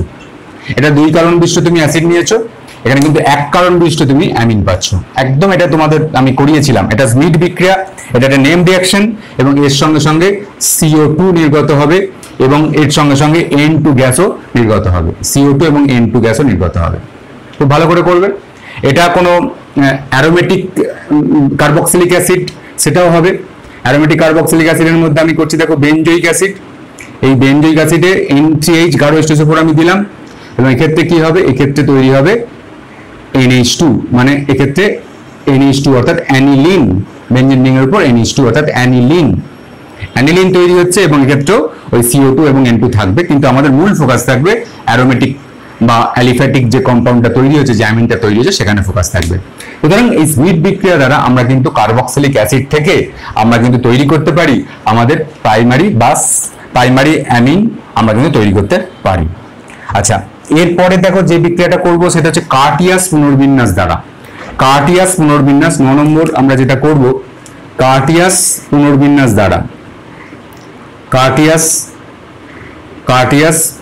এটা 2 কার্বন বিশিষ্ট তুমি অ্যাসিড নিয়েছো, এখানে কিন্তু 1 কার্বন বিশিষ্ট তুমি অ্যামিন পাচ্ছ। একদম এটা তোমাদের আমি করিয়েছিলাম, এটা স্মিড বিক্রিয়া, এটা একটা নেম রিঅ্যাকশন, এবং এর সঙ্গে সঙ্গে CO2 নির্গত হবে, এবং এর সঙ্গে সঙ্গে N2 গ্যাসও নির্গত হবে, CO2 এবং N2 গ্যাসও নির্গত হবে। খুব ভালো করে করবে। এটা কোনো অ্যারোমেটিক কার্বক্সিলিক অ্যাসিড, সেটাও হবে। অ্যারোমেটিক কার্বক্সিলিক অ্যাসিডের মধ্যে আমি করছি দেখো বেনজোইক অ্যাসিড, এই বেনজোইক অ্যাসিডে N3H গাঢ় H2SO4 আমি দিলাম এবং এক্ষেত্রে কি হবে, এক্ষেত্রে তৈরি হবে NH2, মানে এক্ষেত্রে NH2 অর্থাৎ অ্যানিলিন, বেনজিন রিং এর উপর NH2 অর্থাৎ অ্যানিলিন তৈরি হচ্ছে এবং এক্ষেত্রেও ওই CO2 এবং N2 থাকবে, কিন্তু আমাদের মূল ফোকাস থাকবে অ্যারোমেটিক বা অ্যালিফ্যাটিক যে কম্পাউন্ডটা তৈরি হচ্ছে, যে অ্যামিনটা তৈরি হচ্ছে সেখানে ফোকাস থাকবে। সুতরাং এই সুইট বিক্রিয়া দ্বারা আমরা কিন্তু কার্বক্সিলিক অ্যাসিড থেকে আমরা কিন্তু তৈরি করতে পারি আমাদের প্রাইমারি অ্যামিন আমরা কিন্তু তৈরি করতে পারি। আচ্ছা, এরপরে দেখো যে বিক্রিয়াটা করব সেটা হচ্ছে কার্টিয়াস পুনর্বিন্যাস দ্বারা। কার্টিয়াস পুনর্বিন্যাস 9 নম্বর আমরা যেটা করব কার্টিয়াস পুনর্বিন্যাস দ্বারা। কার্টিয়াস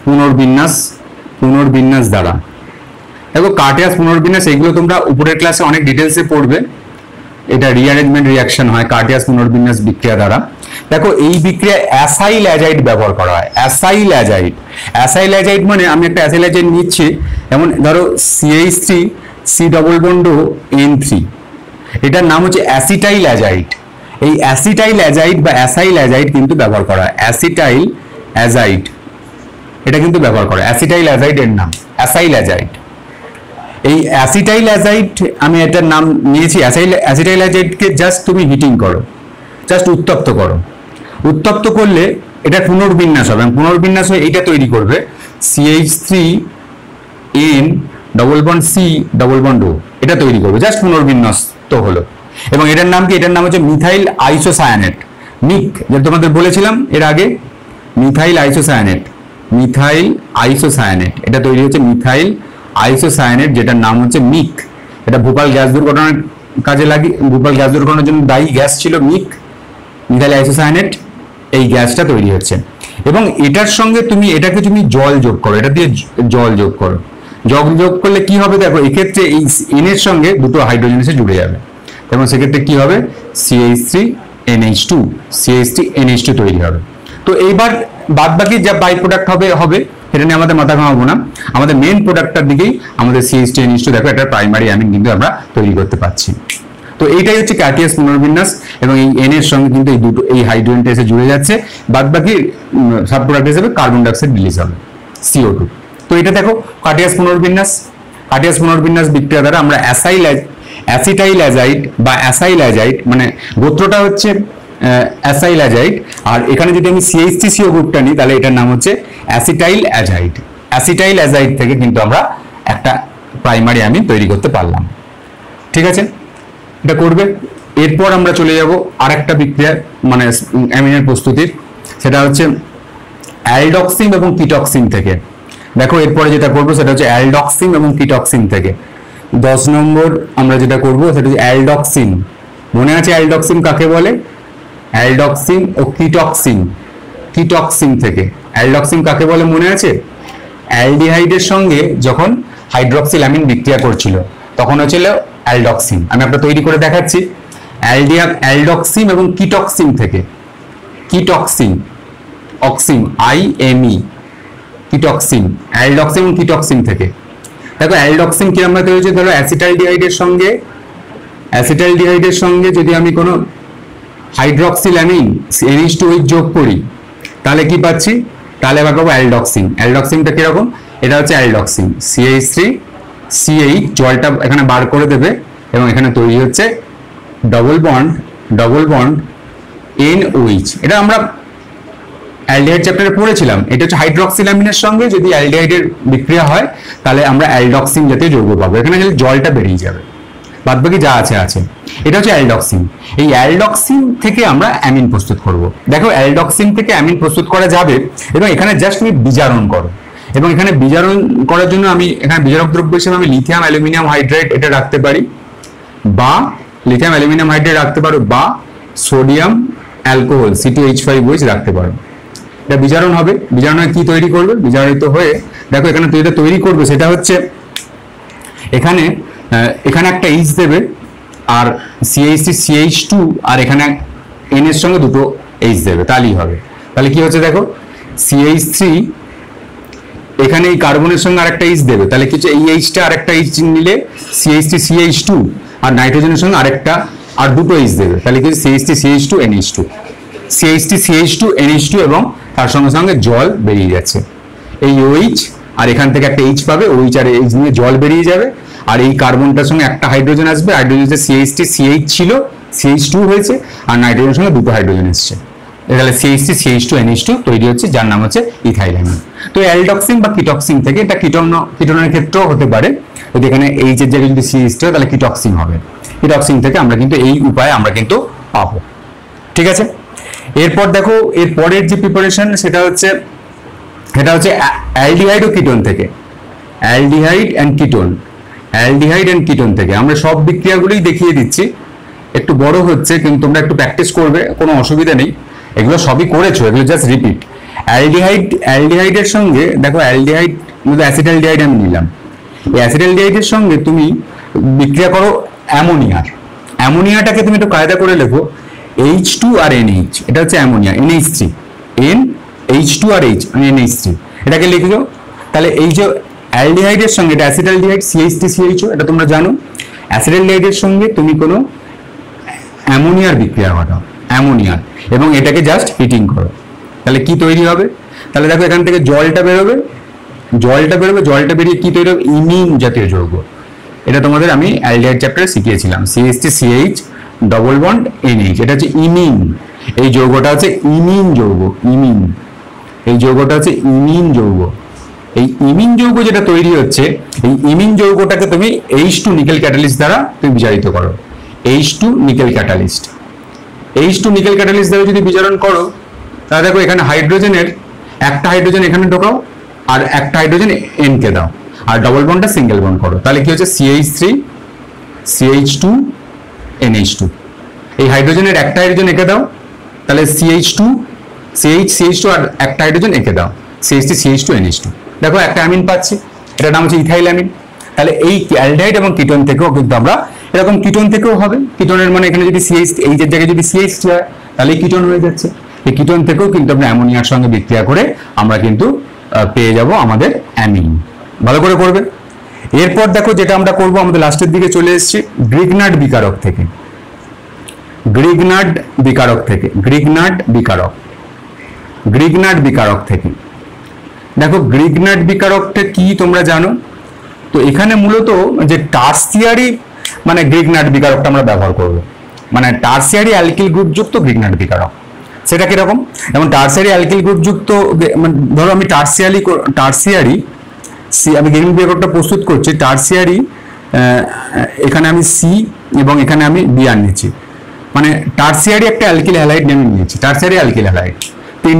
পুনর্বিন্যাস দ্বারা দেখো কার্টিয়াস পুনর্বিন্যাস এগুলো তোমরা উপরের ক্লাসে অনেক ডিটেলসে পড়বে। এটা রিঅ্যারেঞ্জমেন্ট রিঅ্যাকশন হয় কার্টিয়াস পুনর্বিন্যাস বিক্রিয়া দ্বারা। দেখো এই বিক্রিয়ায় অ্যাসাইল অ্যাজাইড ব্যবহার করা হয়। অ্যাসাইল অ্যাজাইড মানে আমি একটা অ্যাসাইল অ্যাজাইড নিচ্ছি, যেমন ধরো CH3 C double bond N3, এটার নাম হচ্ছে অ্যাসিটাইল অ্যাজাইড। এই অ্যাসিটাইল অ্যাজাইড বা অ্যাসাইল অ্যাজাইড কিন্তু ব্যবহার করা হয়। অ্যাসিটাইল অ্যাজাইড এটা কিন্তু ব্যবহার করা, অ্যাসিটাইল অ্যাজাইড এর নাম অ্যাসাইল অ্যাজাইড। এই অ্যাসিটাইল অ্যাজাইড আমি এটার নাম নিয়েছি। অ্যাসিটাইল অ্যাজাইডকে জাস্ট তুমি হিটিং করো, জাস্ট উত্তপ্ত করো। উত্তপ্ত করলে এটা পুনর্বিন্যাস হবে, পুনর্বিন্যাস হয়ে এইটা তৈরি করবে CH3N double bond C double bond O, এটা তৈরি করবে, জাস্ট পুনর্বিন্যাস তো হলো। এবং এটার নাম কি, এটার নাম হচ্ছে মিথাইল আইসোসায়ানেট, মিক, যেটা তোমাদের বলেছিলাম এর আগে, মিথাইল আইসোসায়ানেট এটা তৈরি হচ্ছে মিথাইল আইসোসায়ানেট, যেটার নাম হচ্ছে মিক। এটা ভোপাল গ্যাস দুর্ঘটনার কাজে লাগে, ভোপাল গ্যাস দুর্ঘটনার জন্য দায়ী গ্যাস ছিল মিথাইল আইসোসায়ানেট, এই গ্যাসটা তৈরি হচ্ছে। এবং এটার সঙ্গে এটাকে তুমি জল যোগ করো, এটা দিয়ে জল যোগ করো। জল যোগ করলে কি হবে দেখো, এক্ষেত্রে এই N এর সঙ্গে দুটো হাইড্রোজেন এসে জুড়ে যাবে, এবং সেক্ষেত্রে কি হবে CH3NH2 তৈরি হবে। তো এইবার বাদ বাকি যা বাই প্রোডাক্ট হবে এটা নিয়ে আমাদের মাথা ঘামাবো না, আমাদের মেন প্রোডাক্টটার দিকেই আমাদের CH3NH2 দেখো একটা প্রাইমারি অ্যামিন কিন্তু আমরা তৈরি করতে পারছি। তো এইটাই হচ্ছে কার্টিয়াস পুনর্বিন্যাস, এবং এই N এর সঙ্গে কিন্তু এই হাইড্রোজেনটা এসে জুড়ে যাচ্ছে, বাদ বাকি সাব প্রোডাক্ট হিসেবে কার্বন ডাইঅক্সাইড রিলিজ হবে CO2। তো এটা দেখো কার্টিয়াস পুনর্বিন্যাস বিক্রিয়া দ্বারা আমরা অ্যাসিটাইল অ্যাজাইড বা অ্যাসাইল অ্যাজাইড, মানে গোত্রটা হচ্ছে অ্যাসাইল অ্যাজাইড, আর এখানে যদি আমি CH3CO গ্রুপটা নিই তাহলে এটার নাম হচ্ছে অ্যাসিটাইল অ্যাজাইড থেকে কিন্তু আমরা একটা প্রাইমারি অ্যামিন তৈরি করতে পারলাম। ঠিক আছে, এটা করবে। এরপর আমরা চলে যাব আরেকটা বিক্রিয়া, মানে অ্যামিনের প্রস্তুতির, সেটা হচ্ছে অ্যালডক্সিন এবং কিটক্সিন থেকে। দেখো এরপরে যেটা করবো সেটা হচ্ছে অ্যালডক্সিন এবং কিটক্সিন থেকে। 10 নম্বর আমরা যেটা করবো সেটা হচ্ছে অ্যালডক্সিন। মনে আছে অ্যালডক্সিন কাকে বলে? অ্যালডক্সিন ও কিটক্সিন থেকে। অ্যালডক্সিন কাকে বলে মনে আছে? অ্যালডিহাইডের সঙ্গে যখন হাইড্রক্সিল অ্যামিন বিক্রিয়া করছিল তখন হচ্ছিল অ্যালডক্সিন। আমি আপনার তৈরি করে দেখাচ্ছি। অ্যালডক্সিন এবং কিটক্সিন থেকে, কিটক্সিন, অ্যালডক্সিন এবং কিটক্সিন থেকে। দেখো অ্যালডক্সিন কি আমরা তৈরি হচ্ছে, ধরো অ্যাসিটালডিহাইডের সঙ্গে যদি আমি কোনো হাইড্রক্সিল অ্যামিন NH2OH যোগ করি তাহলে কি পাচ্ছি? তাহলে আবার পাবো অ্যালডক্সিন। অ্যালডক্সিনটা কিরকম? এটা হচ্ছে অ্যালডক্সিন, CH3CH জলটা এখানে বার করে দেবে এবং এখানে তৈরি হচ্ছে ডবল বন্ড NOH। এটা আমরা অ্যালডিহাইড চ্যাপ্টারে পড়েছিলাম। এটা হচ্ছে হাইড্রক্সিল অ্যামিনের সঙ্গে যদি অ্যালডিহাইডের বিক্রিয়া হয় তাহলে আমরা অ্যালডক্সিন জাতীয় যৌগ পাবো। এখানে জলটা বেরিয়ে যাবে, বাদ বাকি যা আছে। এটা হচ্ছে অ্যালডক্সিন। এই অ্যালডক্সিন থেকে আমরা অ্যামিন প্রস্তুত করব। দেখো অ্যালডক্সিন থেকে অ্যামিন প্রস্তুত করা যাবে এবং এখানে জাস্ট তুমি বিজারণ করো। এবং এখানে বিজারণ করার জন্য আমি এখানে বিজারক দ্রব্য হিসেবে আমি লিথিয়াম অ্যালুমিনিয়াম হাইড্রাইড এটা রাখতে পারি, বা লিথিয়াম অ্যালুমিনিয়াম হাইড্রাইড রাখতে পারো, বা সোডিয়াম অ্যালকোহল C2H5OH রাখতে পারো। এটা বিজারণ হবে। বিজারণ কি তৈরি করবে? বিজারিত হয়ে দেখো এখানে যেটা তৈরি করবে সেটা হচ্ছে এখানে একটা H দেবে আর CH3CH2 আর এখানে N এর সঙ্গে দুটো H দেবে, তাহলেই হবে। তাহলে কি হচ্ছে দেখো, CH3 এখানে এই কার্বনের সঙ্গে আরেকটা H দেবে, তাহলে কি হচ্ছে এই Hটা আরেকটা H নিলে CH3CH2 আর নাইট্রোজেনের সঙ্গে আরেকটা আর দুটো এইচ দেবে, তাহলে কি CH3 CH2 NH2, CH3 CH2 NH2 এবং তার সঙ্গে সঙ্গে জল বেরিয়ে যাচ্ছে। এই OH আর এখান থেকে একটা H পাবে, OH আর H নিয়ে জল বেরিয়ে যাবে, আর এই কার্বনটার সঙ্গে একটা হাইড্রোজেন আসবে, হাইড্রোজেনের CH3 CH ছিল CH2 হয়েছে, আর নাইট্রোজেনের সঙ্গে দুটো হাইড্রোজেন এসছে, তাহলে CH3 CH2 NH2 তৈরি হচ্ছে, যার নাম হচ্ছে ইথাইলামিন। তো অ্যালডক্সিন বা কিটক্সিন থেকে, এটা কিটোনের ক্ষেত্রেও হতে পারে, যদি এখানে H এর জায়গায় যদি CH হয় তাহলে কিটক্সিন হবে। কিটক্সিন থেকে আমরা কিন্তু এই উপায়ে আমরা কিন্তু পাবো, ঠিক আছে। এরপর দেখো এর পরের যে প্রিপারেশন সেটা হচ্ছে অ্যালডিহাইড ও কিটোন থেকে, অ্যালডিহাইড এন্ড কিটোন থেকে আমরা সব বিক্রিয়াগুলোই দেখিয়ে দিচ্ছি, একটু বড় হচ্ছে কিন্তু তোমরা একটু প্র্যাকটিস করবে, কোনো অসুবিধা নেই, এগুলো সবই করেছো, এগুলো জাস্ট রিপিট। অ্যালডিহাইডের সঙ্গে দেখো, অ্যালডিহাইড মধ্যে অ্যাসিটালডিহাইড আমি নিলাম, এই অ্যাসিটালডিহাইডের সঙ্গে তুমি বিক্রিয়া করো অ্যামোনিয়াটাকে তুমি একটু কায়দা করে লেখো, H2 আর NH, এটা হচ্ছে অ্যামোনিয়া, NH3, H2 আর H NH3, এটাকে লিখলো। তাহলে এই যে অ্যালডিহাইডের সঙ্গে, এটা অ্যাসিটালডিহাইড CH3 CHO, এটা তোমরা জানো, অ্যাসিটালডিহাইডের সঙ্গে তুমি কোনো অ্যামোনিয়ার বিক্রিয়া ঘটাও, অ্যামোনিয়ার, এবং এটাকে জাস্ট হিটিং করো, তাহলে কি তৈরি হবে? তাহলে দেখো এখান থেকে জলটা বেরোবে, জলটা বেরিয়ে কি তৈরি হবে? ইমিন জাতীয় যৌগ। এটা তোমাদের আমি অ্যালডিহাইড চ্যাপ্টারে শিখিয়েছিলাম, CH3 CH double bond NH, এটা হচ্ছে ইমিন, এই যৌগটা হচ্ছে ইমিন যৌগ, এই যৌগটা হচ্ছে ইমিন যৌগ। এই ইমিন যৌগ যেটা তৈরি হচ্ছে, এই ইমিন যৌগটাকে তুমি H2 নিকেল ক্যাটালিস্ট দ্বারা তুমি বিজারিত করো, H2 নিকেল ক্যাটালিস্ট দ্বারা যদি বিজারণ করো, তাহলে দেখো এখানে হাইড্রোজেনের একটা হাইড্রোজেন এখানে ঢোকাও, আর একটা হাইড্রোজেন N কে দাও, আর ডবল বন্ডটা সিঙ্গেল বন্ড করো, তাহলে কি হচ্ছে CH3 CH2 NH2, এই হাইড্রোজেনের একটা হাইড্রোজেন একে দাও, তাহলে CH2 আর একটা হাইড্রোজেন একে দাও, CH3 CH2 NH2, দেখো একটা অ্যামিন পাচ্ছি, এটার নাম হচ্ছে ইথাইলামিন। তাহলে এই অ্যালডিহাইড এবং কিটোন থেকেও কিন্তু আমরা এরকম, কিটোন থেকেও হবে, কিটোনের মানে এখানে যদি CH, এই যে জায়গায় যদি CH হয় তাহলে কিটোন হয়ে যাচ্ছে, এই কিটোন থেকেও কিন্তু আমরা অ্যামোনিয়ার সঙ্গে বিক্রিয়া করে আমরা কিন্তু পেয়ে যাব আমাদের অ্যামিন। ভালো করে করবে। এরপর দেখো যেটা আমরা করব, আমাদের লাস্টের দিকে চলে এসেছি, গ্রিগনার্ড বিকারক থেকে, গ্রিগনার্ড বিকারক থেকে দেখো, গ্রিগনার্ড বিকারকটা কি তোমরা জানো? তো এখানে মূলত যে টার্সিয়ারি মানে গ্রিগনার্ড বিকারকটা আমরা ব্যবহার করব, মানে টার্সিয়ারি অ্যালকিল গ্রুপ যুক্ত গ্রিগনার্ড বিকারক। সেটা কিরকম? যেমন টার্সিয়ারি অ্যালকিল গ্রুপ যুক্ত, ধরো আমি টার্সিয়ারি আমি গ্রিগনার্ড বিকারকটা প্রস্তুত করছি, টার্সিয়ারি এখানে আমি সি এবং এখানে আমি বিআর নিচ্ছি, মানে টার্সিয়ারি একটা অ্যালকিল হ্যালাইড নেমে নিয়েছি, tertiary alkyl halide 3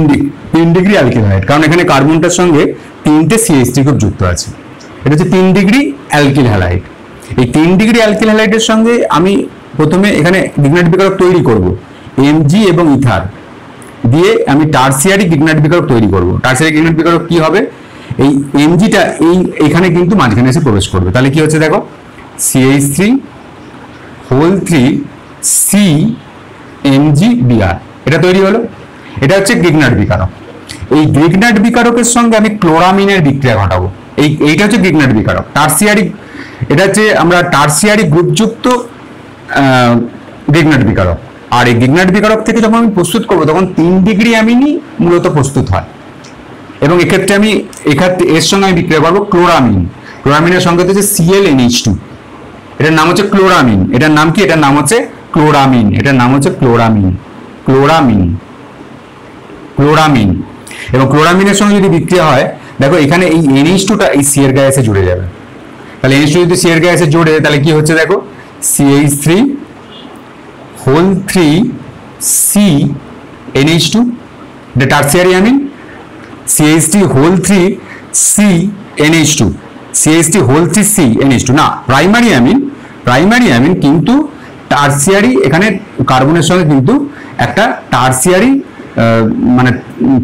degree alkyl halide, কারণ এখানে কার্বনটার সঙ্গে 3টে CH3 গ্রুপ যুক্ত আছে, এটা হচ্ছে 3 ডিগ্রি অ্যালকিল হ্যালাইড। এই 3 ডিগ্রি অ্যালকিল হ্যালাইডের সঙ্গে আমি প্রথমে এখানে গ্রিগনার্ড বিকারক তৈরি করব, Mg এবং ইথার দিয়ে আমি টার্সিয়ারি গ্রিগনার্ড বিকারক তৈরি করব। টার্সিয়ারি গ্রিগনার্ড বিকারক কি হবে? এই Mgটা এখানে কিন্তু মাঝখানে এসে প্রবেশ করবে, তাহলে কি হচ্ছে দেখো, CH3 C MgBr, এটা তৈরি হলো, এটা হচ্ছে গ্রিগনার্ড বিকারক। এই গ্রিগনার্ড বিকারকের সঙ্গে আমি ক্লোরামিনের বিক্রিয়া ঘটাবো, এইটা হচ্ছে গ্রিগনার্ড বিকারক, টার্সিয়ারি, এটা হচ্ছে আমরা টার্সিয়ারি গ্রুপযুক্ত গ্রিগনার্ড বিকারক। আর এই গ্রিগনার্ড বিকারক থেকে যখন আমি প্রস্তুত করবো তখন 3 ডিগ্রি অ্যামিনই মূলত প্রস্তুত হয়, এবং এক্ষেত্রে আমি এর সঙ্গে আমি বিক্রিয়া করবো ক্লোরামিনের সঙ্গে হচ্ছে ClNH2, এটার নাম হচ্ছে ক্লোরামিন। এটার নাম কি? এটার নাম হচ্ছে ক্লোরামিন। এবং ক্লোরামিনের সঙ্গে যদি বিক্রিয়া হয়, দেখো এখানে এই NH2টা এই C এর গায়ে এসে জুড়ে যাবে, তাহলে NH2 যদি C এর গায়ে এসে জুড়ে, তাহলে কি হচ্ছে দেখো, CH3 NH2, এটা টার্সিয়ারি অ্যামিন, CH3 NH2 না, প্রাইমারি অ্যামিন, কিন্তু টার্সিয়ারি, এখানে কার্বনের সঙ্গে কিন্তু একটা টার্সিয়ারি মানে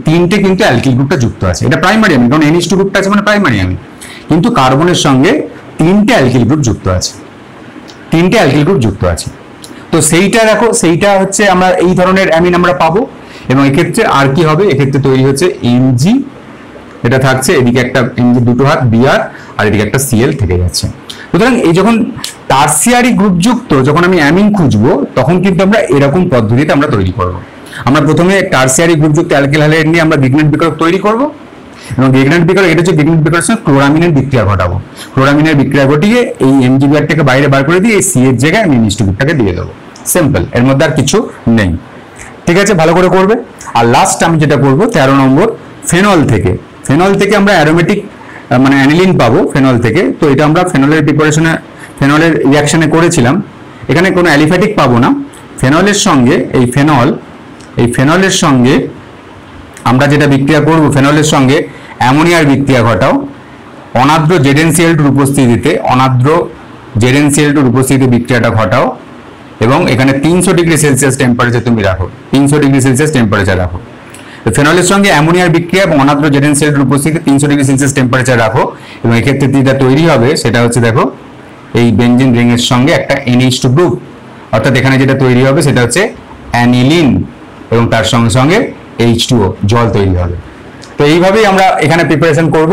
3টে কিন্তু অ্যালকিল গ্রুপটা যুক্ত আছে, এটা প্রাইমারি অ্যামিন, কারণ NH2 গ্রুপটা আছে মানে প্রাইমারি অ্যামিন, কিন্তু কার্বনের সঙ্গে 3টে অ্যালকিল গ্রুপ যুক্ত আছে, তো সেইটা দেখো, সেইটা হচ্ছে আমরা এই ধরনের অ্যামিন আমরা পাবো। এবং এক্ষেত্রে আর কি হবে, এক্ষেত্রে তৈরি হচ্ছে Mg এটা থাকছে, এদিকে একটা দুটো হাত বিআর আর এদিকে একটা সিএল থেকে যাচ্ছে। সুতরাং এই যখন টার্সিয়ারি গ্রুপযুক্ত যখন আমি অ্যামিন খুঁজবো তখন কিন্তু আমরা এরকম পদ্ধতিতে আমরা তৈরি করব। আমরা প্রথমে টার্সিয়ারি গ্রুপযুক্ত অ্যালকিল হ্যালাইড নিয়ে আমরা গ্রিগনেট বিক্রিয়ক তৈরি করব, এবং গ্রিগনেট বিক্রিয়ক এটা হচ্ছে গ্রিগনেট বিক্রিয়কের সঙ্গে ক্লোরামিনের বিক্রিয়া ঘটাবো। ক্লোরামিনের বিক্রিয়া ঘটিয়ে এই এমজিবিআরটাকে বাইরে বার করে দিয়ে এই সি এর জায়গায় আমি মিষ্টি গ্রুপটাকে দিয়ে দেবো। সিম্পল, এর মধ্যে আর কিছু নেই। ঠিক আছে, ভালো করে করবে। আর লাস্ট আমি যেটা করব 13 নম্বর, ফেনল থেকে আমরা অ্যারোমেটিক মানে অ্যানিলিন পাবো ফেনল থেকে। তো এটা আমরা ফেনলের প্রিপারেশনে, ফেনলের রিয়াকশনে করেছিলাম। এখানে কোনো অ্যালিফ্যাটিক পাবো না। ফেনলের সঙ্গে এই ফেনলের সঙ্গে আমরা যেটা বিক্রিয়া করব, ফেনলের সঙ্গে অ্যামোনিয়ার বিক্রিয়া ঘটাও অনাদ্র জেডএনসিএল2 উপস্থিতিতে বিক্রিয়াটা ঘটাও, এবং এখানে 300 ডিগ্রি সেলসিয়াস টেম্পারেচার তুমি রাখো, 300 ডিগ্রি সেলসিয়াস টেম্পারেচার রাখো। ফেনলের সঙ্গে অ্যামোনিয়ার বিক্রিয়া এবং অনাদ্র জেডএনসিএল2 উপস্থিতিতে 300 ডিগ্রি সেলসিয়াস টেম্পারেচার রাখো, এবং এক্ষেত্রে যেটা তৈরি হবে সেটা হচ্ছে দেখো এই বেনজিন রিং এর সঙ্গে একটা NH2 গ্রুপ, অর্থাৎ এখানে যেটা তৈরি হবে সেটা হচ্ছে অ্যানিলিন, এবং তার সঙ্গে সঙ্গে H2O জল তৈরি হবে। তো এইভাবেই আমরা এখানে প্রিপারেশন করব,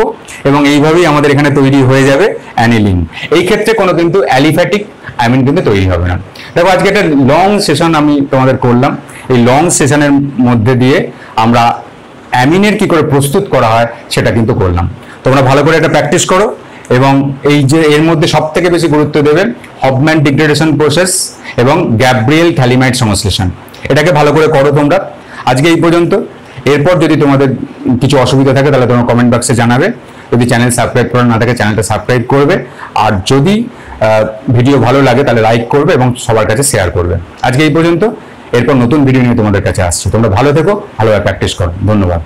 এবং এইভাবেই আমাদের এখানে তৈরি হয়ে যাবে অ্যানিলিন। এই ক্ষেত্রে কোনো কিন্তু অ্যালিফ্যাটিক অ্যামিন কিন্তু তৈরি হবে না। দেখো আজকে একটা লং সেশন আমি তোমাদের করলাম। এই লং সেশনের মধ্যে দিয়ে আমরা অ্যামিনের কি করে প্রস্তুত করা হয় সেটা কিন্তু করলাম। তোমরা ভালো করে এটা প্র্যাকটিস করো, এবং এই যে এর মধ্যে সব থেকে বেশি গুরুত্ব দেবেন হফম্যান ডিগ্রেডেশন প্রসেস এবং গ্যাব্রিয়েল থ্যালিমাইড সংশ্লেষণ। এটাকে ভালো করে করো তোমরা। আজকে এই পর্যন্ত। এরপর যদি তোমাদের কিছু অসুবিধা থাকে তাহলে তোমরা কমেন্ট বক্সে জানাবে। যদি চ্যানেল সাবস্ক্রাইব করা না থাকে চ্যানেলটা সাবস্ক্রাইব করবে, আর যদি ভিডিও ভালো লাগে তাহলে লাইক করবে এবং সবার কাছে শেয়ার করবে। আজকে এই পর্যন্ত। এরপর নতুন ভিডিও নিয়ে তোমাদের কাছে আসছি। তোমরা ভালো থেকো, ভালোভাবে প্র্যাকটিস করো। ধন্যবাদ।